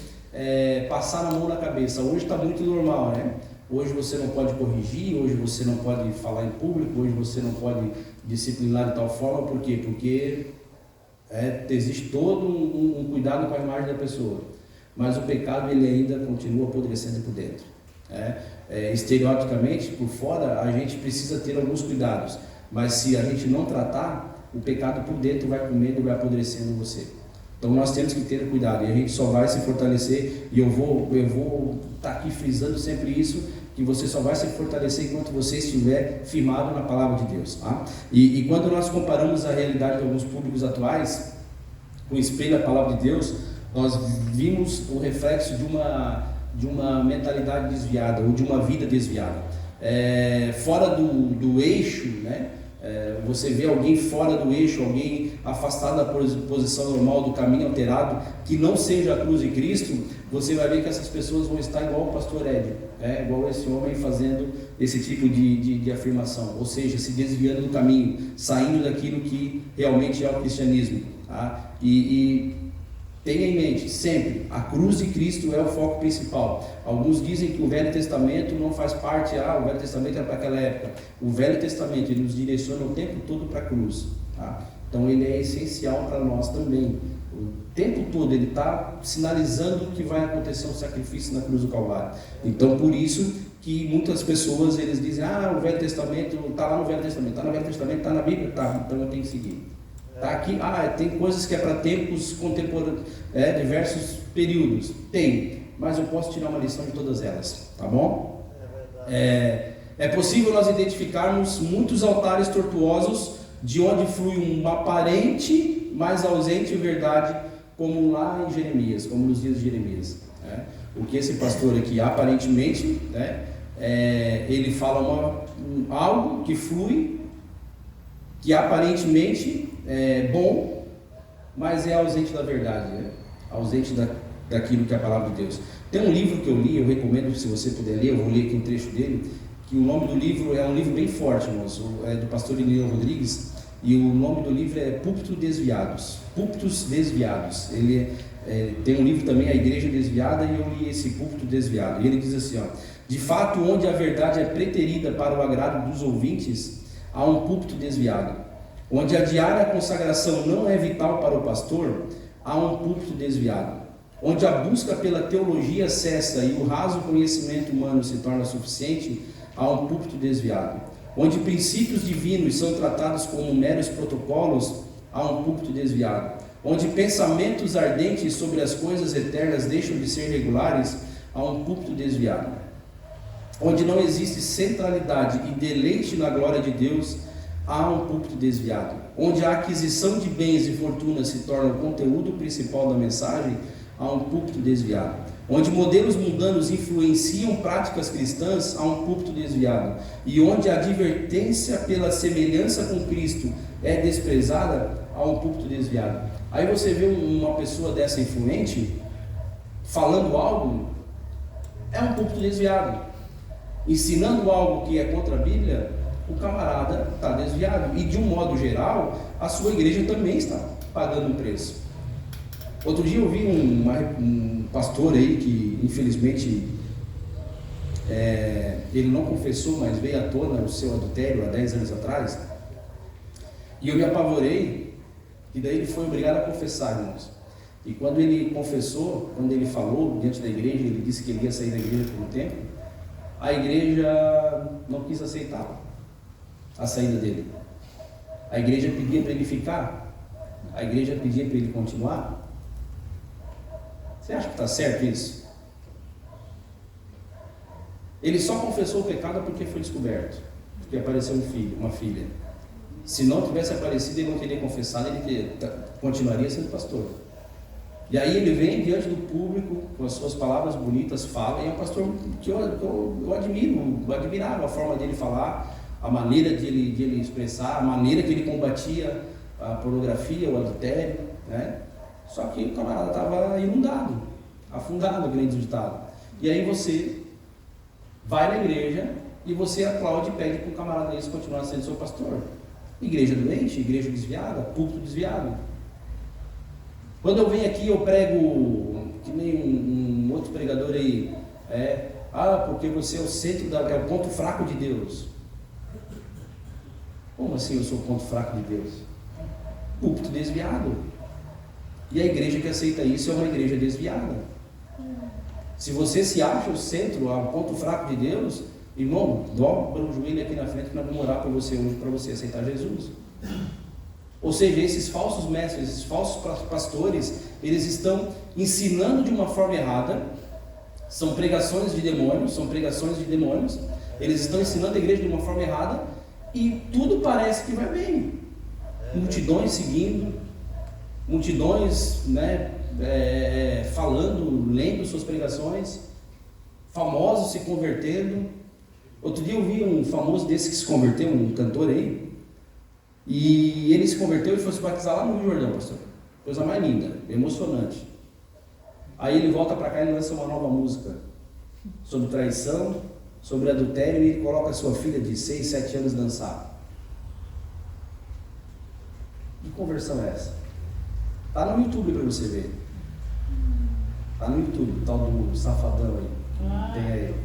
passar a mão na cabeça. Hoje está muito normal, né? Hoje você não pode corrigir, hoje você não pode falar em público, hoje você não pode disciplinar de tal forma. Por quê? Porque existe todo um cuidado com a imagem da pessoa, mas o pecado ele ainda continua apodrecendo por dentro. Estereotipicamente, por fora, a gente precisa ter alguns cuidados, mas se a gente não tratar, o pecado por dentro vai comendo e vai apodrecendo você. Então nós temos que ter cuidado, e a gente só vai se fortalecer, e eu vou estar aqui frisando sempre isso, que você só vai se fortalecer enquanto você estiver firmado na palavra de Deus, tá? E quando nós comparamos a realidade de alguns públicos atuais com o espelho da palavra de Deus, nós vimos o reflexo de uma mentalidade desviada, ou de uma vida desviada, fora do eixo, né? Você vê alguém fora do eixo, alguém afastado da posição normal, do caminho alterado, que não seja a cruz de Cristo, você vai ver que essas pessoas vão estar igual o pastor Ed, igual esse homem fazendo esse tipo de afirmação, ou seja, se desviando do caminho, saindo daquilo que realmente é o cristianismo, tá? E tenha em mente, sempre, a cruz de Cristo é o foco principal. Alguns dizem que o Velho Testamento não faz parte, o Velho Testamento era para aquela época. O Velho Testamento, ele nos direciona o tempo todo para a cruz, tá? Então ele é essencial para nós também. O tempo todo ele está sinalizando que vai acontecer um sacrifício na cruz do Calvário. Então por isso que muitas pessoas, eles dizem, o Velho Testamento, está lá no Velho Testamento, está no Velho Testamento, está na Bíblia, tá, então eu tenho que seguir. Tá aqui, tem coisas que é para tempos contemporâneos, diversos períodos, tem, mas eu posso tirar uma lição de todas elas, tá bom? É possível nós identificarmos muitos altares tortuosos de onde flui uma aparente, mas ausente verdade, como lá em Jeremias, como nos dias de Jeremias. Né? O que esse pastor aqui aparentemente, né, ele fala algo que flui, que aparentemente é bom, mas é ausente da verdade, né? Ausente daquilo que é a palavra de Deus. Tem um livro que eu li, eu recomendo, se você puder ler, eu vou ler aqui um trecho dele, que o nome do livro é um livro bem forte, irmãos, é do pastor Irineu Rodrigues, e o nome do livro é Púlpitos Desviados. Púlpitos Desviados. Ele tem um livro também, A Igreja Desviada, e eu li esse Púlpito Desviado. E ele diz assim, ó: de fato, onde a verdade é preterida para o agrado dos ouvintes, há um púlpito desviado. Onde a diária consagração não é vital para o pastor, há um púlpito desviado. Onde a busca pela teologia cessa e o raso conhecimento humano se torna suficiente, há um púlpito desviado. Onde princípios divinos são tratados como meros protocolos, há um púlpito desviado. Onde pensamentos ardentes sobre as coisas eternas deixam de ser regulares, há um púlpito desviado. Onde não existe centralidade e deleite na glória de Deus, há um púlpito desviado. Onde a aquisição de bens e fortunas se torna o conteúdo principal da mensagem, há um púlpito desviado. Onde modelos mundanos influenciam práticas cristãs, há um púlpito desviado. E onde a advertência pela semelhança com Cristo é desprezada, há um púlpito desviado. Aí você vê uma pessoa dessa influente falando algo, é um púlpito desviado. Ensinando algo que é contra a Bíblia, o camarada está desviado. E de um modo geral, a sua igreja também está pagando um preço. Outro dia eu vi um pastor aí que infelizmente ele não confessou, mas veio à tona o seu adultério há 10 anos atrás. E eu me apavorei, e daí ele foi obrigado a confessar, irmãos. E quando ele confessou, quando ele falou diante da igreja, ele disse que ele ia sair da igreja por um tempo, a igreja não quis aceitar a saída dele. A igreja pedia para ele ficar, a igreja pedia para ele continuar. Você acha que está certo isso? Ele só confessou o pecado porque foi descoberto, porque apareceu um filho, uma filha. Se não tivesse aparecido, ele não teria confessado, ele continuaria sendo pastor. E aí ele vem diante do público, com as suas palavras bonitas, fala, e é um pastor que eu admirava a forma dele falar, a maneira de ele expressar, a maneira que ele combatia a pornografia, o adultério, né? Só que o camarada estava inundado, afundado, grande ditado. E aí você vai na igreja e você aplaude e pede para o camarada esse continuar sendo seu pastor. Igreja doente, igreja desviada, púlpito desviado. Quando eu venho aqui eu prego, que nem um outro pregador aí, porque você é o centro, é o ponto fraco de Deus. Como assim eu sou o ponto fraco de Deus? Púlpito desviado. E a igreja que aceita isso é uma igreja desviada. Se você se acha o centro, o ponto fraco de Deus, irmão, dobra o joelho aqui na frente que nós vamos orar por você hoje para você aceitar Jesus. Ou seja, esses falsos mestres, esses falsos pastores, eles estão ensinando de uma forma errada, são pregações de demônios, eles estão ensinando a igreja de uma forma errada e tudo parece que vai bem. Multidões seguindo, multidões, né, falando, lendo suas pregações, famosos se convertendo. Outro dia eu vi um famoso desse que se converteu, um cantor aí, e ele se converteu e foi se batizar lá no Rio Jordão, pastor. Coisa mais linda, emocionante. Aí ele volta para cá e lança uma nova música sobre traição, sobre adultério, e ele coloca a sua filha de 6, 7 anos dançar. Que conversão é essa? Está no YouTube para você ver. Está no YouTube, o tal do Safadão aí. Tem aí.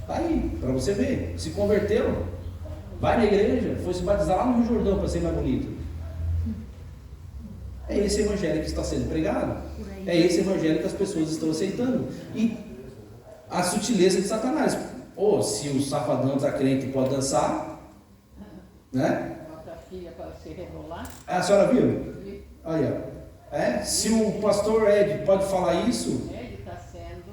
Está aí, para você ver. Se converteu, vai na igreja, foi se batizar lá no Rio Jordão para ser mais bonito. É esse evangelho que está sendo pregado. É esse evangelho que as pessoas estão aceitando. E a sutileza de Satanás. Ou se o safadão está crente pode dançar, né? Bota a filha para se rebolar. A senhora viu? Aí, ó. Se o pastor Ed pode falar isso, Ele está sendo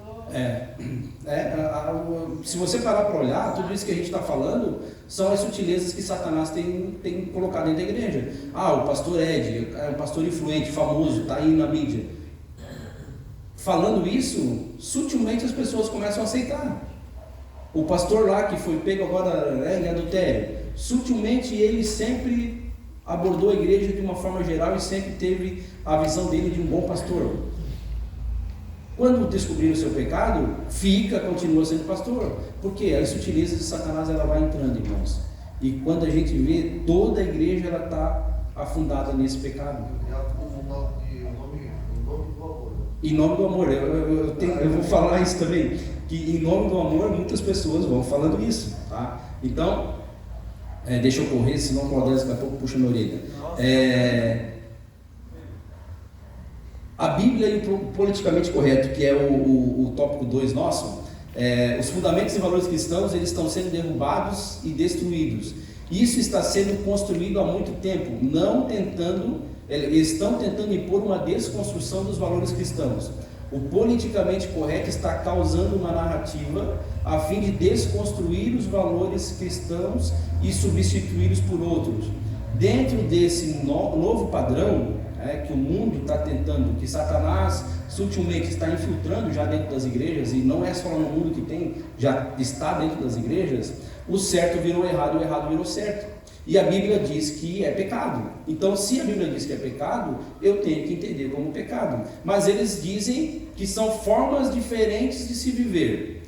Se você parar para olhar, tudo isso que a gente está falando são as sutilezas que Satanás tem colocado dentro da igreja. O pastor Ed é um pastor influente, famoso, está aí na mídia. Falando isso, sutilmente as pessoas começam a aceitar. O pastor lá que foi pego agora em adultério, sutilmente ele sempre abordou a igreja de uma forma geral e sempre teve a visão dele de um bom pastor. Quando descobrir o seu pecado, continua sendo pastor. Porque as sutilezas de Satanás ela vai entrando, irmãos. E quando a gente vê, toda a igreja ela está afundada nesse pecado. Em nome do amor. Eu vou falar isso também. Que em nome do amor muitas pessoas vão falando isso. Tá? Então, deixa eu correr, senão o Claudete daqui a pouco puxa minha orelha. A Bíblia e o politicamente correto, que é o tópico 2 nosso, os fundamentos e valores cristãos eles estão sendo derrubados e destruídos. Isso está sendo construído há muito tempo, eles estão tentando impor uma desconstrução dos valores cristãos. O politicamente correto está causando uma narrativa a fim de desconstruir os valores cristãos e substituí-los por outros. Dentro desse novo padrão, que o mundo está tentando, que Satanás sutilmente está infiltrando já dentro das igrejas, e não é só no mundo que já está dentro das igrejas, o certo virou errado e o errado virou certo. E a Bíblia diz que é pecado. Então, se a Bíblia diz que é pecado, eu tenho que entender como pecado. Mas eles dizem que são formas diferentes de se viver.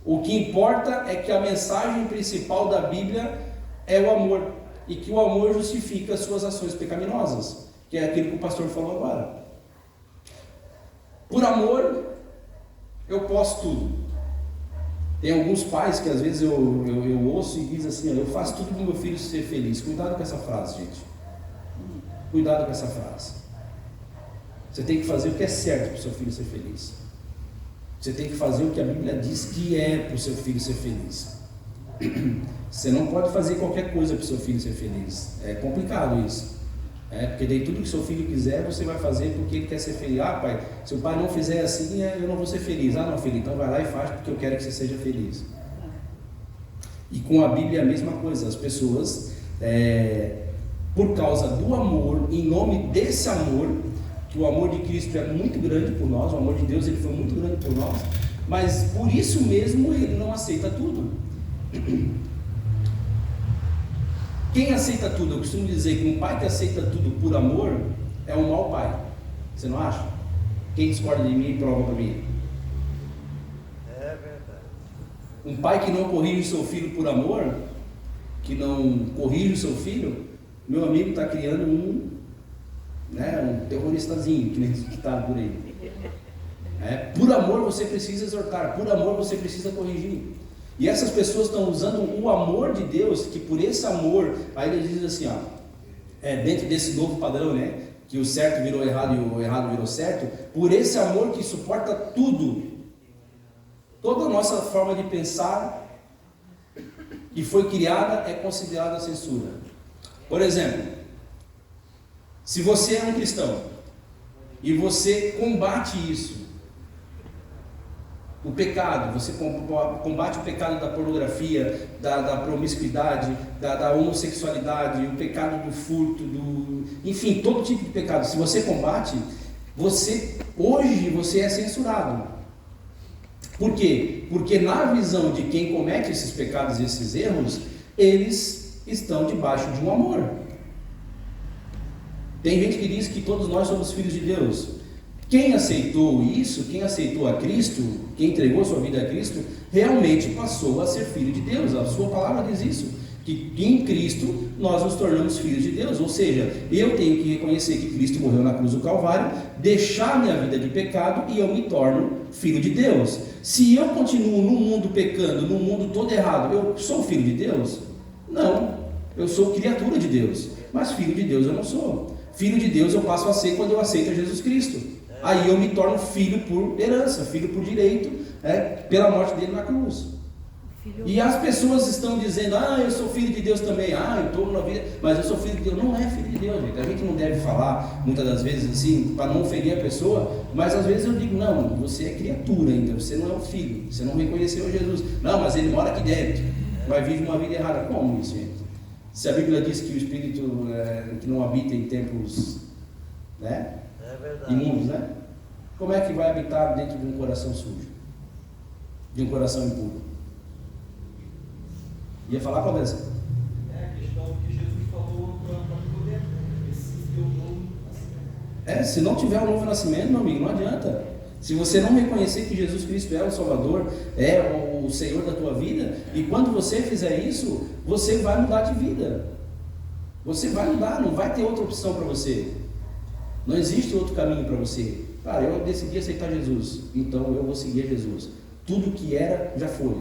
O que importa é que a mensagem principal da Bíblia é o amor, e que o amor justifica as suas ações pecaminosas, que é aquilo que o pastor falou agora. Por amor, eu posso tudo. Tem alguns pais que às vezes eu ouço e diz assim, eu faço tudo para o meu filho ser feliz. Cuidado com essa frase, gente. Cuidado com essa frase. Você tem que fazer o que é certo para o seu filho ser feliz. Você tem que fazer o que a Bíblia diz que é para o seu filho ser feliz. Você não pode fazer qualquer coisa para o seu filho ser feliz. É complicado isso. Porque daí tudo que seu filho quiser, você vai fazer porque ele quer ser feliz. Pai, se o pai não fizer assim, eu não vou ser feliz. Não, filho, então vai lá e faz porque eu quero que você seja feliz. E com a Bíblia é a mesma coisa. As pessoas, por causa do amor, em nome desse amor, que o amor de Cristo é muito grande por nós, o amor de Deus ele foi muito grande por nós, mas por isso mesmo ele não aceita tudo. Quem aceita tudo? Eu costumo dizer que um pai que aceita tudo por amor é um mau pai. Você não acha? Quem discorda de mim, prova para mim. É verdade. Um pai que não corrige o seu filho por amor, que não corrige o seu filho, meu amigo está criando um terroristazinho, que nem está por aí. Por amor você precisa exortar, por amor você precisa corrigir. E essas pessoas estão usando o amor de Deus, que por esse amor, aí ele diz assim, dentro desse novo padrão, que o certo virou errado e o errado virou certo, por esse amor que suporta tudo, toda a nossa forma de pensar que foi criada é considerada censura. Por exemplo, se você é um cristão e você combate isso, o pecado, você combate o pecado da pornografia, da promiscuidade, da homossexualidade, o pecado do furto, enfim, todo tipo de pecado. Se você combate, hoje você é censurado. Por quê? Porque na visão de quem comete esses pecados e esses erros, eles estão debaixo de um amor. Tem gente que diz que todos nós somos filhos de Deus. Quem aceitou isso, quem aceitou a Cristo, quem entregou sua vida a Cristo, realmente passou a ser filho de Deus. A sua palavra diz isso, que em Cristo nós nos tornamos filhos de Deus. Ou seja, eu tenho que reconhecer que Cristo morreu na cruz do Calvário, deixar minha vida de pecado e eu me torno filho de Deus. Se eu continuo no mundo pecando, no mundo todo errado, eu sou filho de Deus? Não, eu sou criatura de Deus, mas filho de Deus eu não sou. Filho de Deus eu passo a ser quando eu aceito Jesus Cristo. Aí eu me torno filho por herança, filho por direito, pela morte dele na cruz. E as pessoas estão dizendo, eu sou filho de Deus também, eu estou na vida, mas eu sou filho de Deus. Não é filho de Deus, gente. A gente não deve falar, muitas das vezes, assim, para não ofender a pessoa, mas às vezes eu digo, não, você é criatura ainda, você não é um filho, você não reconheceu Jesus. Não, mas ele mora aqui dentro, mas vive uma vida errada. Como isso, gente? Se a Bíblia diz que o Espírito que não habita em templos, né? Imundos, né? Como é que vai habitar dentro de um coração sujo? De um coração impuro? Ia falar, Caldência? É a questão que Jesus falou para poder, precisa ter um novo nascimento. Se não tiver um novo nascimento, meu amigo, não adianta. Se você não reconhecer que Jesus Cristo é o Salvador, é o Senhor da tua vida, e quando você fizer isso, você vai mudar de vida. Você vai mudar, não vai ter outra opção para você. Não existe outro caminho para você. Cara, eu decidi aceitar Jesus, então eu vou seguir Jesus. Tudo que era, já foi.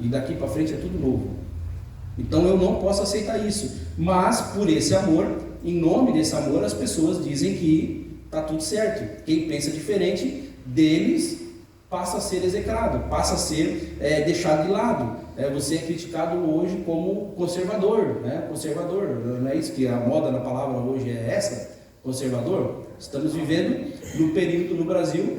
E daqui para frente é tudo novo. Então eu não posso aceitar isso. Mas por esse amor, em nome desse amor, as pessoas dizem que está tudo certo. Quem pensa diferente deles passa a ser execrado, passa a ser deixado de lado. Você é criticado hoje como conservador, né? Conservador, não é isso que a moda na palavra hoje é essa? Conservador? Estamos vivendo no período no Brasil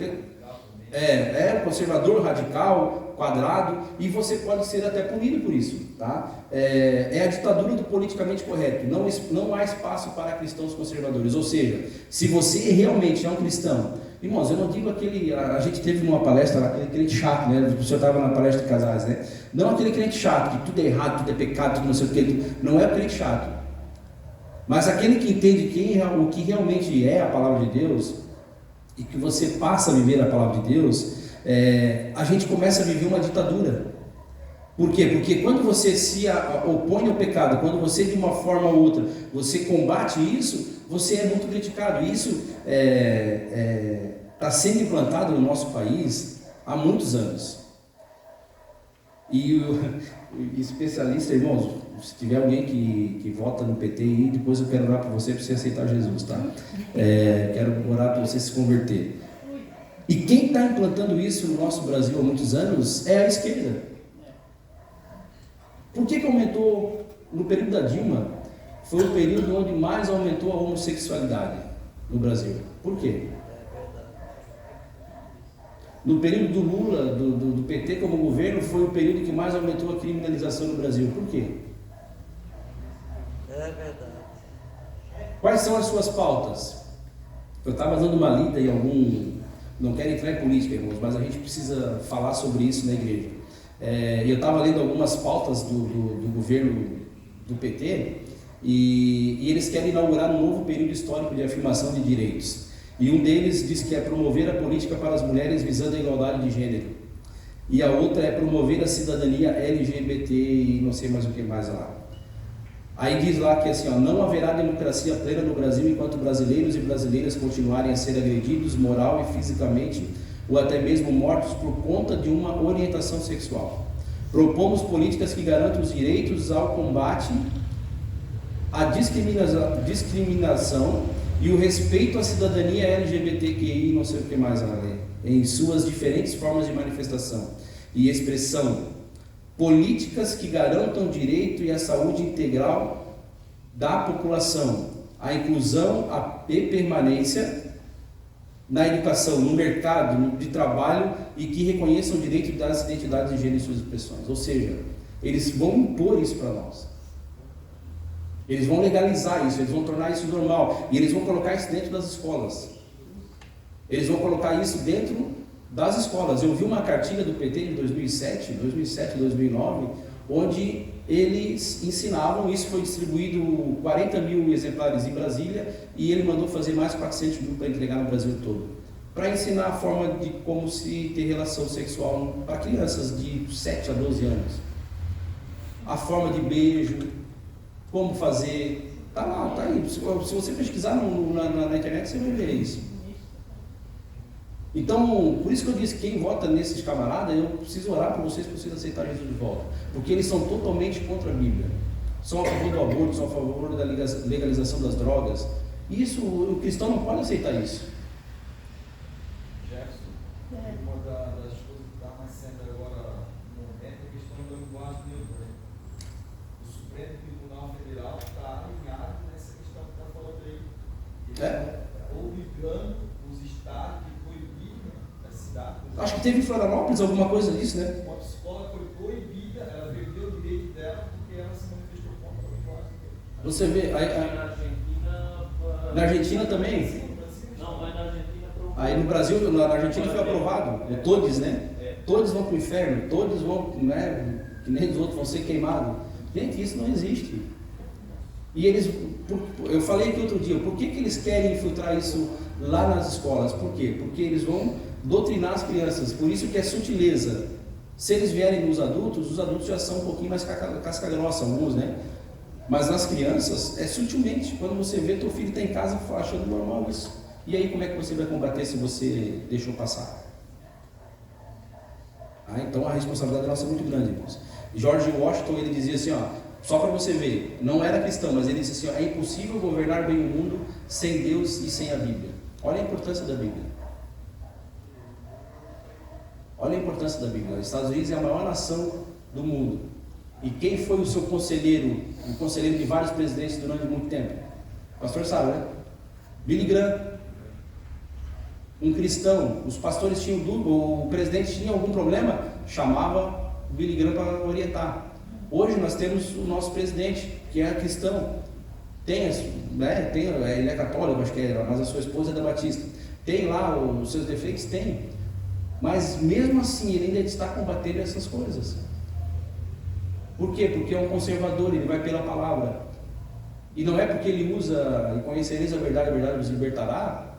conservador, radical, quadrado, e você pode ser até punido por isso, tá? É a ditadura do politicamente correto. Não há espaço para cristãos conservadores. Ou seja, se você realmente é um cristão, irmãos, eu não digo a gente teve numa palestra lá, aquele crente chato, né? O senhor estava na palestra de casais, né? Não aquele crente chato, que tudo é errado, tudo é pecado, tudo não sei o que, não é o crente chato. Mas aquele que entende o que realmente é a palavra de Deus, e que você passa a viver a palavra de Deus, a gente começa a viver uma ditadura. Por quê? Porque quando você se opõe ao pecado, quando você de uma forma ou outra, você combate isso, você é muito criticado. Isso está sendo implantado no nosso país há muitos anos. E o especialista, irmãos, se tiver alguém que vota no PT aí, depois eu quero orar para você aceitar Jesus, tá? Quero orar para você se converter. E quem está implantando isso no nosso Brasil há muitos anos é a esquerda. Por que aumentou no período da Dilma? Foi o período onde mais aumentou a homossexualidade no Brasil. Por quê? No período do Lula, do PT como governo, foi o período que mais aumentou a criminalização no Brasil. Por quê? É verdade. Quais são as suas pautas? Eu estava dando uma lida em não quero entrar em política, irmãos, mas a gente precisa falar sobre isso na igreja. Eu estava lendo algumas pautas do governo do PT e eles querem inaugurar um novo período histórico de afirmação de direitos. E um deles diz que é promover a política para as mulheres visando a igualdade de gênero. E a outra é promover a cidadania LGBT e não sei mais o que mais lá. Aí diz lá que assim, não haverá democracia plena no Brasil enquanto brasileiros e brasileiras continuarem a ser agredidos moral e fisicamente ou até mesmo mortos por conta de uma orientação sexual. Propomos políticas que garantam os direitos ao combate à discriminação e o respeito à cidadania LGBTQI, não sei o que mais ela lê, em suas diferentes formas de manifestação e expressão. Políticas que garantam o direito e a saúde integral da população, a inclusão e permanência na educação, no mercado de trabalho e que reconheçam o direito das identidades de gênero e suas expressões. Ou seja, eles vão impor isso para nós. Eles vão legalizar isso, eles vão tornar isso normal. E eles vão colocar isso dentro das escolas. Eles vão colocar isso dentro das escolas. Eu vi uma cartilha do PT de 2007, 2009, onde eles ensinavam, isso foi distribuído 40 mil exemplares em Brasília, e ele mandou fazer mais 400 mil para entregar no Brasil todo. Para ensinar a forma de como se ter relação sexual para crianças de 7 a 12 anos. A forma de beijo, como fazer, tá lá, tá aí. Se você pesquisar na internet, você vai ver isso. Então, por isso que eu disse que quem vota nesses camaradas, eu preciso orar por vocês para vocês aceitarem Jesus de volta. Porque eles são totalmente contra a Bíblia. São a favor do aborto, são a favor da legalização das drogas. Isso, o cristão não pode aceitar isso. Jefferson, uma das coisas que está nascendo agora no momento é a questão Ou migrando os estados que proibiram a cidade. Acho que teve em Florianópolis alguma coisa disso, né? Uma escola foi proibida, ela perdeu o direito dela porque ela se manifestou contra o plástico. Você vê, na Argentina também? Não, mas na Argentina aprovou. Aí no Brasil, na Argentina foi aprovado, todos, né? Todos vão para o inferno, todos vão, né? Que nem os outros vão ser queimados. Gente, isso não existe. E eles, eu falei aqui outro dia, por que eles querem infiltrar isso lá nas escolas? Por quê? Porque eles vão doutrinar as crianças, por isso que é sutileza. Se eles vierem nos adultos, os adultos já são um pouquinho mais casca grossa, alguns, né? Mas nas crianças, é sutilmente. Quando você vê, teu filho está em casa achando normal isso. E aí como é que você vai combater se você deixou passar? Então a responsabilidade nossa é muito grande, irmãos. George Washington, ele dizia assim, ó, só para você ver, não era cristão, mas ele disse assim, ó, é impossível governar bem o mundo sem Deus e sem a Bíblia. Olha a importância da Bíblia. Olha a importância da Bíblia. Os Estados Unidos é a maior nação do mundo. E quem foi o seu conselheiro, o conselheiro de vários presidentes durante muito tempo? O pastor sabe, né? Billy Graham. Um cristão, os pastores tinham dúvida, o presidente tinha algum problema, chamava o Billy Graham para orientar. Hoje nós temos o nosso presidente, que é cristão, né, ele é católico, acho que é, mas a sua esposa é da Batista. Tem lá os seus defeitos? Tem. Mas mesmo assim ele ainda está combatendo essas coisas. Por quê? Porque é um conservador, ele vai pela palavra. E não é porque ele usa, e conhecereis a verdade vos libertará,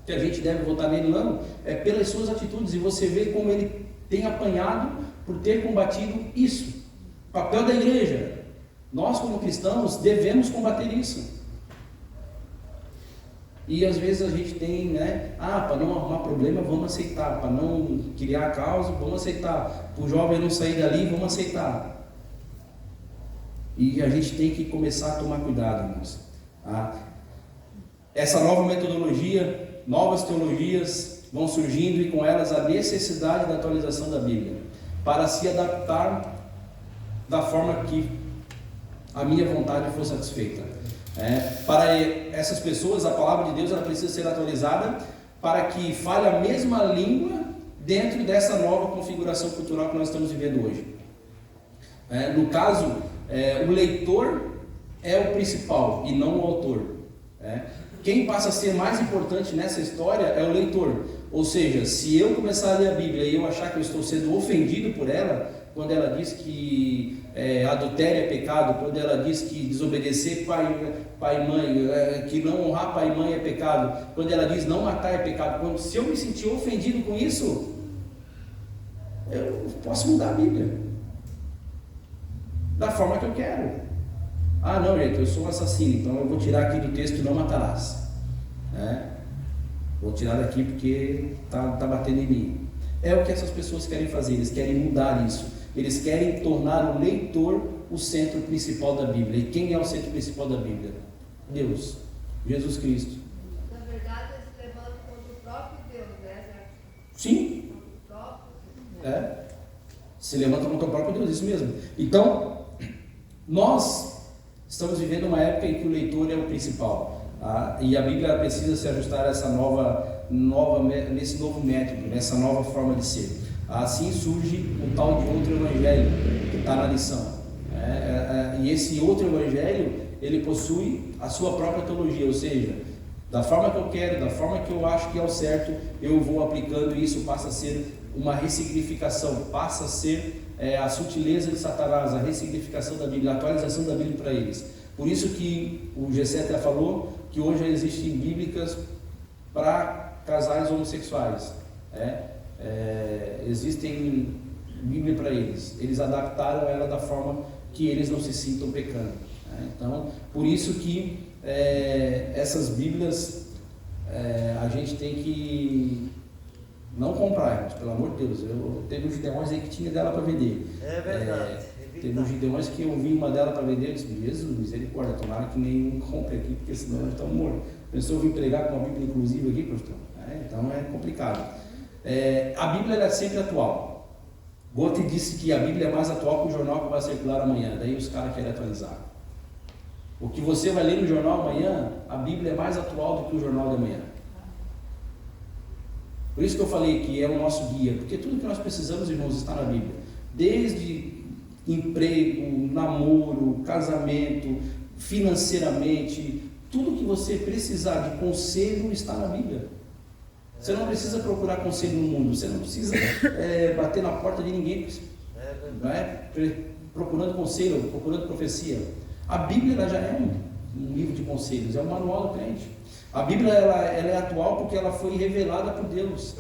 que a gente deve votar nele, não. É pelas suas atitudes, e você vê como ele tem apanhado por ter combatido isso. O papel da igreja, nós como cristãos devemos combater isso. E às vezes a gente tem, né, para não arrumar problema, vamos aceitar, para não criar causa, vamos aceitar, para o jovem não sair dali, vamos aceitar. E a gente tem que começar a tomar cuidado, irmãos. Essa nova metodologia, novas teologias vão surgindo e com elas a necessidade da atualização da Bíblia, para se adaptar da forma que a minha vontade for satisfeita. Para essas pessoas, a palavra de Deus ela precisa ser atualizada para que fale a mesma língua dentro dessa nova configuração cultural que nós estamos vivendo hoje. No caso, o leitor é o principal e não o autor. Quem passa a ser mais importante nessa história é o leitor. Ou seja, se eu começar a ler a Bíblia e eu achar que eu estou sendo ofendido por ela, quando ela diz que adultério é pecado, quando ela diz que desobedecer pai e mãe, que não honrar pai e mãe é pecado, quando ela diz não matar é pecado, se eu me sentir ofendido com isso, eu posso mudar a Bíblia da forma que eu quero. Não, gente, eu sou um assassino, então eu vou tirar aqui do texto não matarás. Vou tirar daqui porque está batendo em mim. É o que essas pessoas querem fazer, eles querem mudar isso. Eles querem tornar o leitor o centro principal da Bíblia. E quem é o centro principal da Bíblia? Deus, Jesus Cristo. Na verdade, eles se levantam contra o próprio Deus, né? Sim. Se levanta contra o próprio Deus, isso mesmo. Então, nós estamos vivendo uma época em que o leitor é o principal. E a Bíblia precisa se ajustar a essa nesse novo método, nessa nova forma de ser. Assim surge um tal de outro evangelho que está na lição. E esse outro evangelho, ele possui a sua própria teologia, ou seja, da forma que eu quero, da forma que eu acho que é o certo, eu vou aplicando isso, passa a ser uma ressignificação, passa a ser a sutileza de Satanás, a ressignificação da Bíblia, a atualização da Bíblia para eles. Por isso que o G7 já falou que hoje existem bíblicas para casais homossexuais. Existem Bíblia para eles. Eles adaptaram ela da forma que eles não se sintam pecando. Então, por isso que essas Bíblias a gente tem que não comprar, irmãos, pelo amor de Deus. Teve uns gideões aí que tinha dela para vender. É verdade. Teve uns gideões que eu vi uma dela para vender, eu disse, Jesus, misericórdia, tomara que nenhum compre aqui, porque senão nós estamos mortos. Pensou vir pregar com uma Bíblia inclusiva aqui, pastor? Então é complicado. A Bíblia é sempre atual. Goethe disse que a Bíblia é mais atual que o jornal que vai circular amanhã. Daí os caras querem atualizar. O que você vai ler no jornal amanhã, a Bíblia é mais atual do que o jornal de amanhã. Por isso que eu falei que é o nosso guia, porque tudo que nós precisamos, irmãos, está na Bíblia. Desde emprego, namoro, casamento, financeiramente, tudo que você precisar de conselho está na Bíblia. Você não precisa procurar conselho no mundo, você não precisa bater na porta de ninguém, não é? Procurando conselho, procurando profecia. A Bíblia ela já é um livro de conselhos, é um manual do crente. A Bíblia ela é atual porque ela foi revelada por Deus.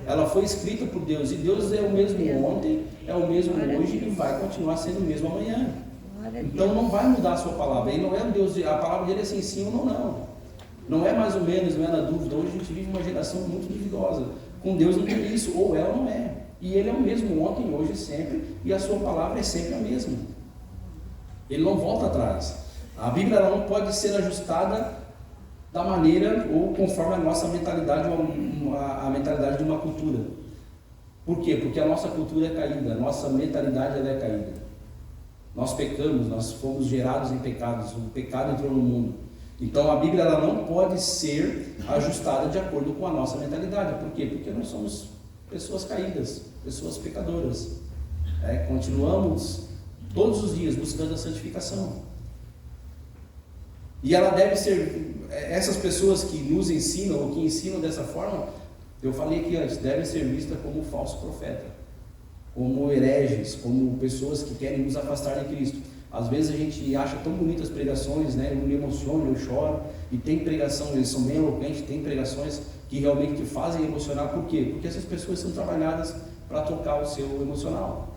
Ela foi escrita por Deus. E Deus é o mesmo ontem, é o mesmo hoje e vai continuar sendo o mesmo amanhã. Então não vai mudar a sua palavra. Ele não é um Deus, a palavra dele é assim, sim ou não. Não é mais ou menos, não é na dúvida. Hoje a gente vive uma geração muito duvidosa. Com Deus não tem isso, ou é ou não é. E Ele é o mesmo ontem, hoje e sempre, e a sua palavra é sempre a mesma. Ele não volta atrás. A Bíblia ela não pode ser ajustada da maneira ou conforme a nossa mentalidade, a mentalidade de uma cultura. Por quê? Porque a nossa cultura é caída, a nossa mentalidade ela é caída. Nós pecamos, nós fomos gerados em pecados, o pecado entrou no mundo. Então a Bíblia ela não pode ser ajustada de acordo com a nossa mentalidade. Por quê? Porque nós somos pessoas caídas, pessoas pecadoras. Continuamos todos os dias buscando a santificação. E ela deve ser, essas pessoas que nos ensinam ou que ensinam dessa forma, eu falei aqui antes, devem ser vistas como falso profeta, como hereges, como pessoas que querem nos afastar de Cristo. Às vezes a gente acha tão bonitas pregações, né? Eu me emociono, eu choro, e tem pregação, eles são bem eloquentes, tem pregações que realmente te fazem emocionar. Por quê? Porque essas pessoas são trabalhadas para tocar o seu emocional.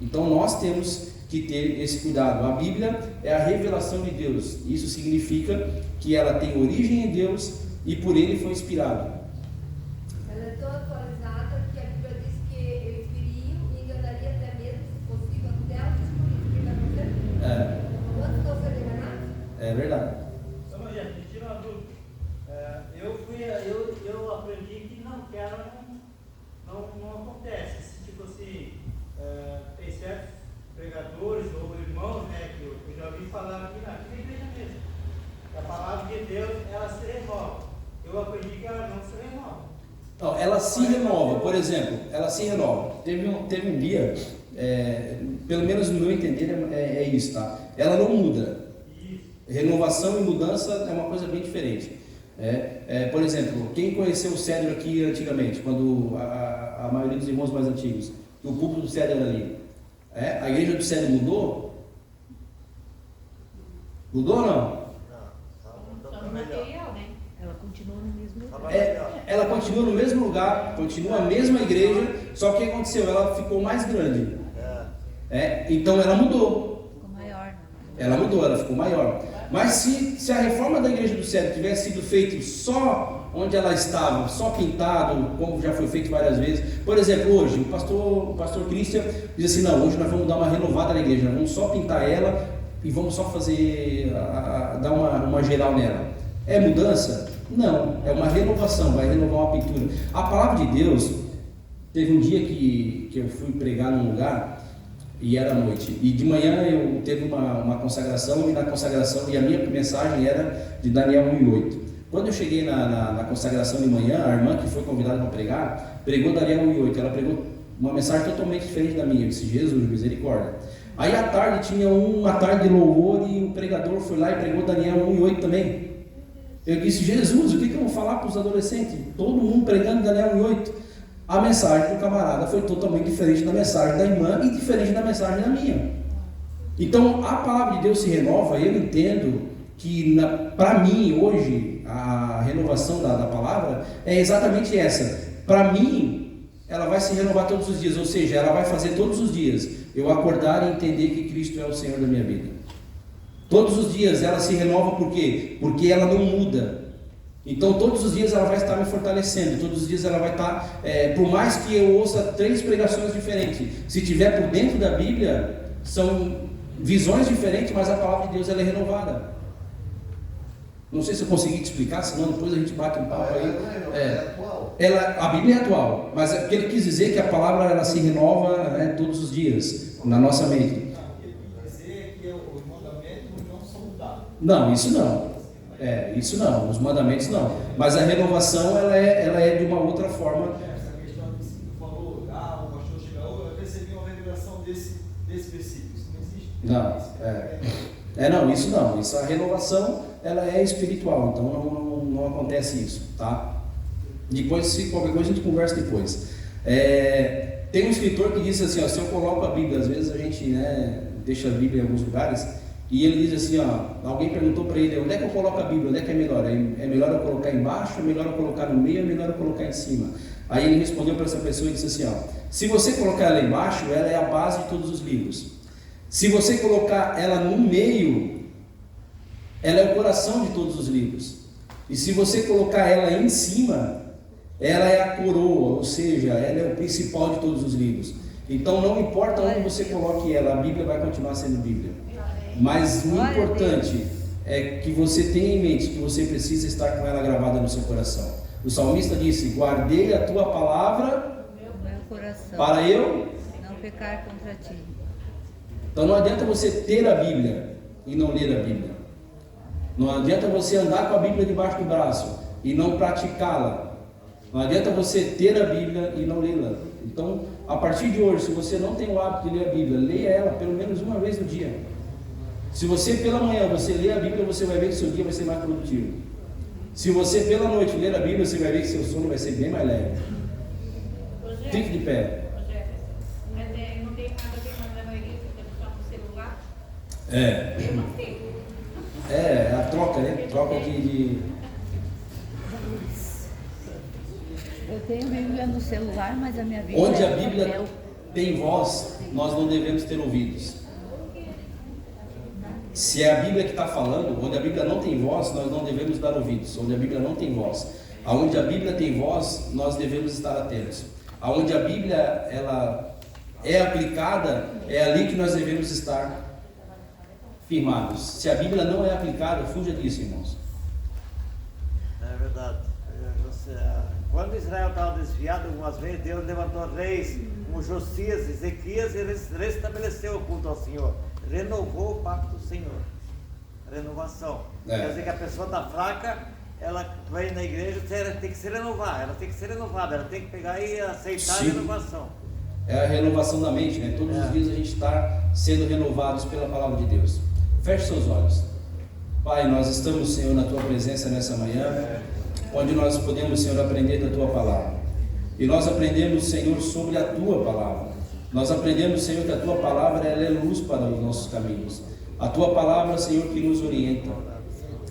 Então nós temos que ter esse cuidado. A Bíblia é a revelação de Deus. Isso significa que ela tem origem em Deus e por Ele foi inspirado. Ela é tão atualizada que a Bíblia diz que eu feriam e enganaria até mesmo, se possível, até os disponíveis para você. Quantos estão sendo enganados? É verdade. Samuel, me tira uma dúvida. Eu aprendi que não acontece. Tipo assim, tem certos pregadores ou irmãos, né, que eu já ouvi falar aqui na igreja mesmo. A palavra de Deus, ela se renova. Eu aprendi que ela não se renova. Não, ela se renova, por exemplo, ela se renova. Teve um dia, pelo menos no meu entender é isso, tá? Ela não muda. Renovação e mudança é uma coisa bem diferente. Por exemplo, quem conheceu o cedro aqui antigamente, quando a maioria dos irmãos mais antigos, o púlpito do cedro era ali. A igreja do cedro mudou? Mudou ou não? Ela continua no mesmo lugar. Ela continua no mesmo lugar, continua a mesma igreja, só que o que aconteceu? Ela ficou mais grande. Então ela mudou. Ficou maior. Ela mudou, ela ficou maior. Mas se a reforma da igreja do cedro tivesse sido feita só onde ela estava, só pintado, como já foi feito várias vezes. Por exemplo, hoje, o pastor Christian diz assim, não, hoje nós vamos dar uma renovada na igreja, nós vamos só pintar ela e vamos só fazer, dar uma geral nela. É mudança? Não, é uma renovação, vai renovar uma pintura. A palavra de Deus, teve um dia que eu fui pregar num lugar, e era noite, e de manhã eu teve uma consagração, e na consagração, e a minha mensagem era de Daniel 1:8. Quando eu cheguei na consagração de manhã, a irmã que foi convidada para pregar, pregou Daniel 1:8, ela pregou uma mensagem totalmente diferente da minha, eu disse, Jesus, misericórdia. Aí à tarde tinha uma tarde de louvor, e o pregador foi lá e pregou Daniel 1:8 também. Eu disse, Jesus, o que eu vou falar para os adolescentes? Todo mundo pregando Daniel 1:8. A mensagem do camarada foi totalmente diferente da mensagem da irmã e diferente da mensagem da minha. Então, a palavra de Deus se renova, eu entendo que, para mim, hoje, a renovação da palavra é exatamente essa. Para mim, ela vai se renovar todos os dias, ou seja, ela vai fazer todos os dias eu acordar e entender que Cristo é o Senhor da minha vida. Todos os dias ela se renova, por quê? Porque ela não muda. Então todos os dias ela vai estar me fortalecendo, todos os dias ela vai estar, por mais que eu ouça 3 pregações diferentes, se tiver por dentro da Bíblia, são visões diferentes, mas a palavra de Deus ela é renovada. Não sei se eu consegui te explicar, senão depois a gente bate um papo aí. A Bíblia é atual, mas o que ele quis dizer é que a palavra ela se renova, todos os dias, na nossa mente. Dizer que o irmão da Não, isso não. Isso não, os mandamentos não. Mas a renovação, ela é de uma outra forma. Essa questão que você falou, o pastor chega hoje, eu recebi uma revelação desse versículo. Isso não existe? Não, isso não. Isso, a renovação, ela é espiritual, então não acontece isso, tá? Depois, se qualquer coisa, a gente conversa depois. Tem um escritor que diz assim, ó, se eu coloco a Bíblia, às vezes a gente, né, deixa a Bíblia em alguns lugares, e ele diz assim, ó, alguém perguntou para ele, onde é que eu coloco a Bíblia, onde é que é melhor? É melhor eu colocar embaixo, é melhor eu colocar no meio, é melhor eu colocar em cima? Aí ele respondeu para essa pessoa e disse assim, ó, se você colocar ela embaixo, ela é a base de todos os livros. Se você colocar ela no meio, ela é o coração de todos os livros. E se você colocar ela em cima, ela é a coroa, ou seja, ela é o principal de todos os livros. Então não importa onde você coloque ela, a Bíblia vai continuar sendo Bíblia. Mas o importante é que você tenha em mente que você precisa estar com ela gravada no seu coração. O salmista disse, guardei a tua palavra para eu não pecar contra ti. Então não adianta você ter a Bíblia e não ler a Bíblia. Não adianta você andar com a Bíblia debaixo do braço e não praticá-la. Não adianta você ter a Bíblia e não lê-la. Então, a partir de hoje, se você não tem o hábito de ler a Bíblia, leia ela pelo menos uma vez no dia. Se você pela manhã você lê a Bíblia, você vai ver que seu dia vai ser mais produtivo. Se você pela noite ler a Bíblia, você vai ver que seu sono vai ser bem mais leve. Fique de pé. Não tem nada a ver com a maioria que fica só no celular? Eu não tenho. É a troca, né? Troca de... Eu tenho Bíblia no celular, mas a minha Bíblia Onde é a Bíblia papel. tem voz, nós não devemos ter ouvidos. Se é a Bíblia que está falando, onde a Bíblia não tem voz, nós não devemos dar ouvidos. Onde a Bíblia não tem voz. Aonde a Bíblia tem voz, nós devemos estar atentos. Aonde a Bíblia ela é aplicada, é ali que nós devemos estar firmados. Se a Bíblia não é aplicada, fuja disso, irmãos. É verdade. Quando Israel estava desviado algumas vezes, Deus levantou reis como Josias, Ezequias, e restabeleceu o culto ao Senhor. Renovou o pacto do Senhor. Renovação. Quer dizer que a pessoa está fraca, ela vem na igreja, ela tem que se renovar, ela tem que ser renovada, ela tem que pegar e aceitar a renovação. É a renovação da mente, né? Todos os dias a gente está sendo renovados pela palavra de Deus. Feche seus olhos. Pai, nós estamos, Senhor, na Tua presença nessa manhã, onde nós podemos, Senhor, aprender da Tua palavra. E nós aprendemos, Senhor, sobre a Tua palavra. Nós aprendemos, Senhor, que a Tua palavra ela é luz para os nossos caminhos. A Tua palavra, Senhor, que nos orienta.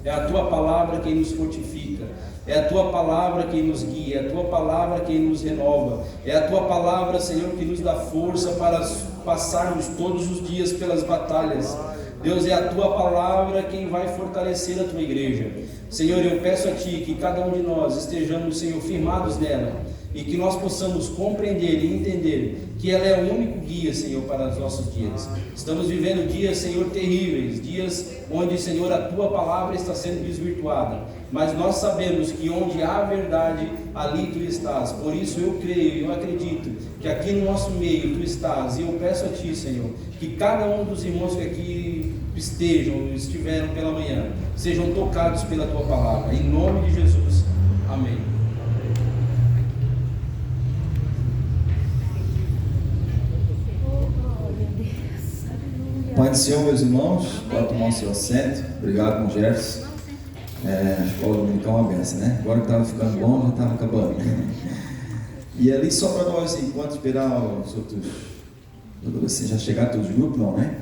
É a Tua palavra quem nos fortifica. É a Tua palavra quem nos guia. É a Tua palavra quem nos renova. É a Tua palavra, Senhor, que nos dá força para passarmos todos os dias pelas batalhas. Deus, é a Tua palavra quem vai fortalecer a Tua igreja. Senhor, eu peço a Ti que cada um de nós estejamos, Senhor, firmados nela e que nós possamos compreender e entender que ela é o único guia, Senhor, para os nossos dias. Estamos vivendo dias, Senhor, terríveis, dias onde, Senhor, a Tua palavra está sendo desvirtuada, mas nós sabemos que onde há verdade, ali Tu estás. Por isso eu creio, eu acredito que aqui no nosso meio Tu estás, e eu peço a Ti, Senhor, que cada um dos irmãos que aqui estiveram pela manhã, sejam tocados pela Tua palavra, em nome de Jesus, amém. Pai do Senhor, meus irmãos, pode tomar o seu assento. Obrigado, com Jefferson. A escola dominical é uma benção, né? Agora que estava ficando bom, já estava acabando. E ali, só para nós, enquanto esperar os outros adolescentes, já chegaram todos os grupos, não, né?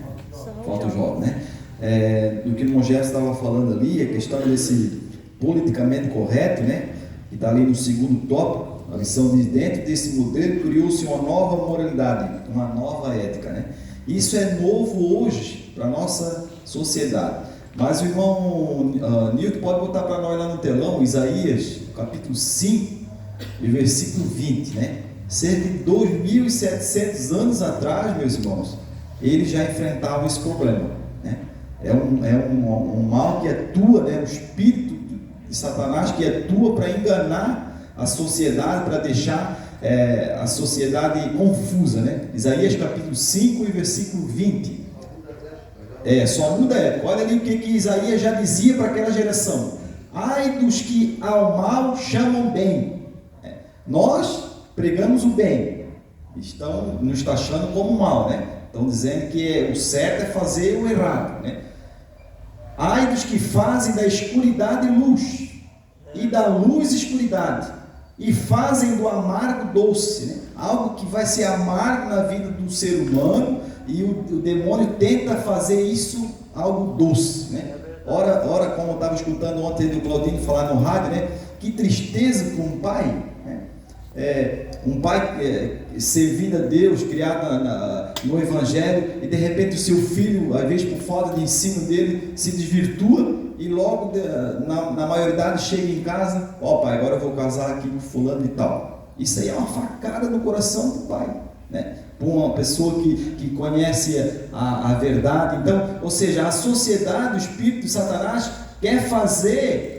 Falta o jovem, né? Do que o irmão Jefferson estava falando ali, a questão desse politicamente correto, né? Que está ali no segundo tópico, a lição de dentro desse modelo criou-se uma nova moralidade, uma nova ética, né? Isso é novo hoje para a nossa sociedade. Mas o irmão Nilton pode botar para nós lá no telão, Isaías, capítulo 5, e versículo 20, né? Cerca de 2.700 anos atrás, meus irmãos, ele já enfrentava esse problema, né? É um mal que atua, né? O espírito de Satanás que atua para enganar a sociedade, para deixar a sociedade confusa, né? Isaías capítulo 5 e versículo 20. Só muda época. Olha ali o que Isaías já dizia para aquela geração. Ai dos que ao mal chamam bem. Nós pregamos o bem. Estão nos taxando como mal, né? Estão dizendo que o certo é fazer o errado, né? Ai dos que fazem da escuridade luz, e da luz escuridade, e fazem do amargo doce, né? Algo que vai ser amargo na vida do ser humano, e o demônio tenta fazer isso algo doce, né? Ora, como eu estava escutando ontem do Claudinho falar no rádio, né? Que tristeza para um pai, né? Um pai servindo a Deus, criado no Evangelho, e de repente o seu filho, às vezes por falta de ensino dele, se desvirtua, e logo na maioridade chega em casa, pai, agora eu vou casar aqui com fulano e tal. Isso aí é uma facada no coração do pai, né? Para uma pessoa que conhece a verdade. Então, ou seja, a sociedade, o espírito de Satanás quer fazer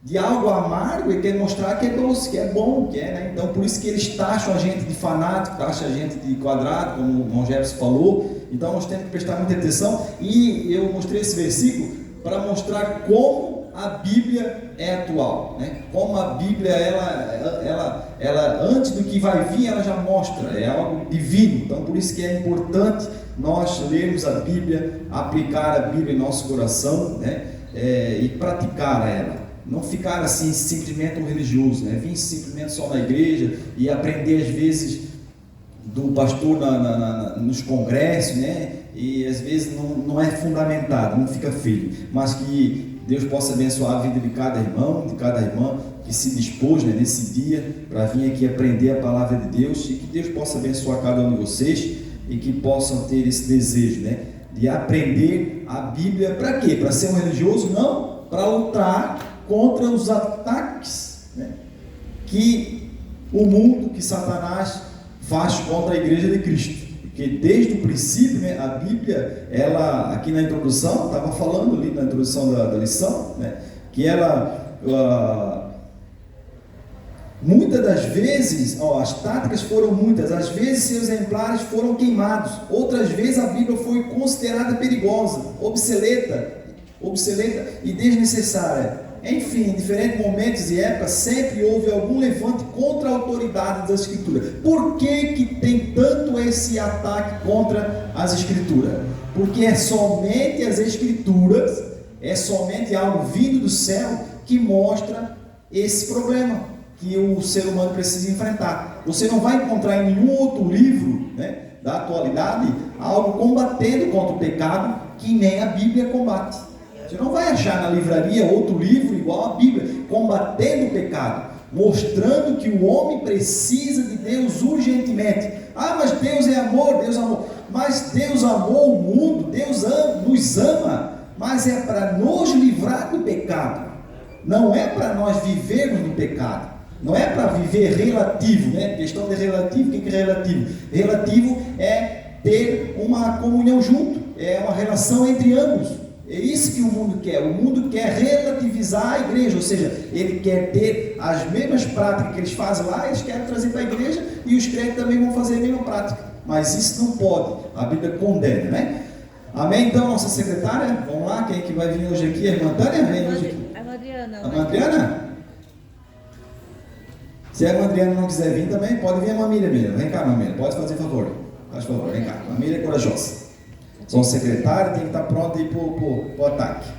de algo amargo e quer mostrar que é doce, que é bom, que é, né? Então, por isso que eles taxam a gente de fanático, taxam a gente de quadrado, como o irmão Jefferson falou. Então, nós temos que prestar muita atenção. E eu mostrei esse versículo para mostrar como a Bíblia é atual, né? Como a Bíblia, ela antes do que vai vir, ela já mostra, é algo divino. Então, por isso que é importante nós lermos a Bíblia, aplicar a Bíblia em nosso coração, né? E praticar ela. Não ficar assim simplesmente um religioso, né? Vir simplesmente só na igreja e aprender às vezes do pastor nos congressos, né? E às vezes não é fundamentado, não fica firme, mas que Deus possa abençoar a vida de cada irmão, de cada irmã que se dispôs, né, nesse dia para vir aqui aprender a palavra de Deus, e que Deus possa abençoar cada um de vocês e que possam ter esse desejo, né, de aprender a Bíblia. Para quê? Para ser um religioso? Não, para lutar contra os ataques, né, que o mundo, que Satanás faz contra a igreja de Cristo. Porque desde o princípio, né, a Bíblia, ela, aqui na introdução, estava falando ali na introdução da lição, né, que ela, muitas das vezes, as táticas foram muitas, às vezes seus exemplares foram queimados, outras vezes a Bíblia foi considerada perigosa, obsoleta e desnecessária. Enfim, em diferentes momentos e épocas, sempre houve algum levante contra a autoridade das Escrituras. Por que tem tanto esse ataque contra as Escrituras? Porque é somente as Escrituras, é somente algo vindo do céu que mostra esse problema que o ser humano precisa enfrentar. Você não vai encontrar em nenhum outro livro, né, da atualidade algo combatendo contra o pecado que nem a Bíblia combate. Você não vai achar na livraria outro livro igual à Bíblia, combatendo o pecado, mostrando que o homem precisa de Deus urgentemente. Mas Deus é amor, Deus amou. Mas Deus amou o mundo, Deus nos ama, mas é para nos livrar do pecado. Não é para nós vivermos no pecado. Não é para viver relativo, né? Questão de relativo, o que é relativo? Relativo é ter uma comunhão junto, é uma relação entre ambos. É isso que o mundo quer. O mundo quer relativizar a igreja, ou seja, ele quer ter as mesmas práticas que eles fazem lá, eles querem trazer para a igreja, e os crentes também vão fazer a mesma prática. Mas isso não pode, a Bíblia condena, né? Amém? Então, nossa secretária, vamos lá, quem é que vai vir hoje aqui? A irmã Tânia vem hoje aqui. A Adriana. A Adriana? Se a irmã Adriana não quiser vir também, pode vir a Mamília mesmo. Vem cá, Mamília, pode fazer favor. Faz favor, vem cá. Mamília é corajosa. Sou secretário, tem que estar pronto aí para o ataque.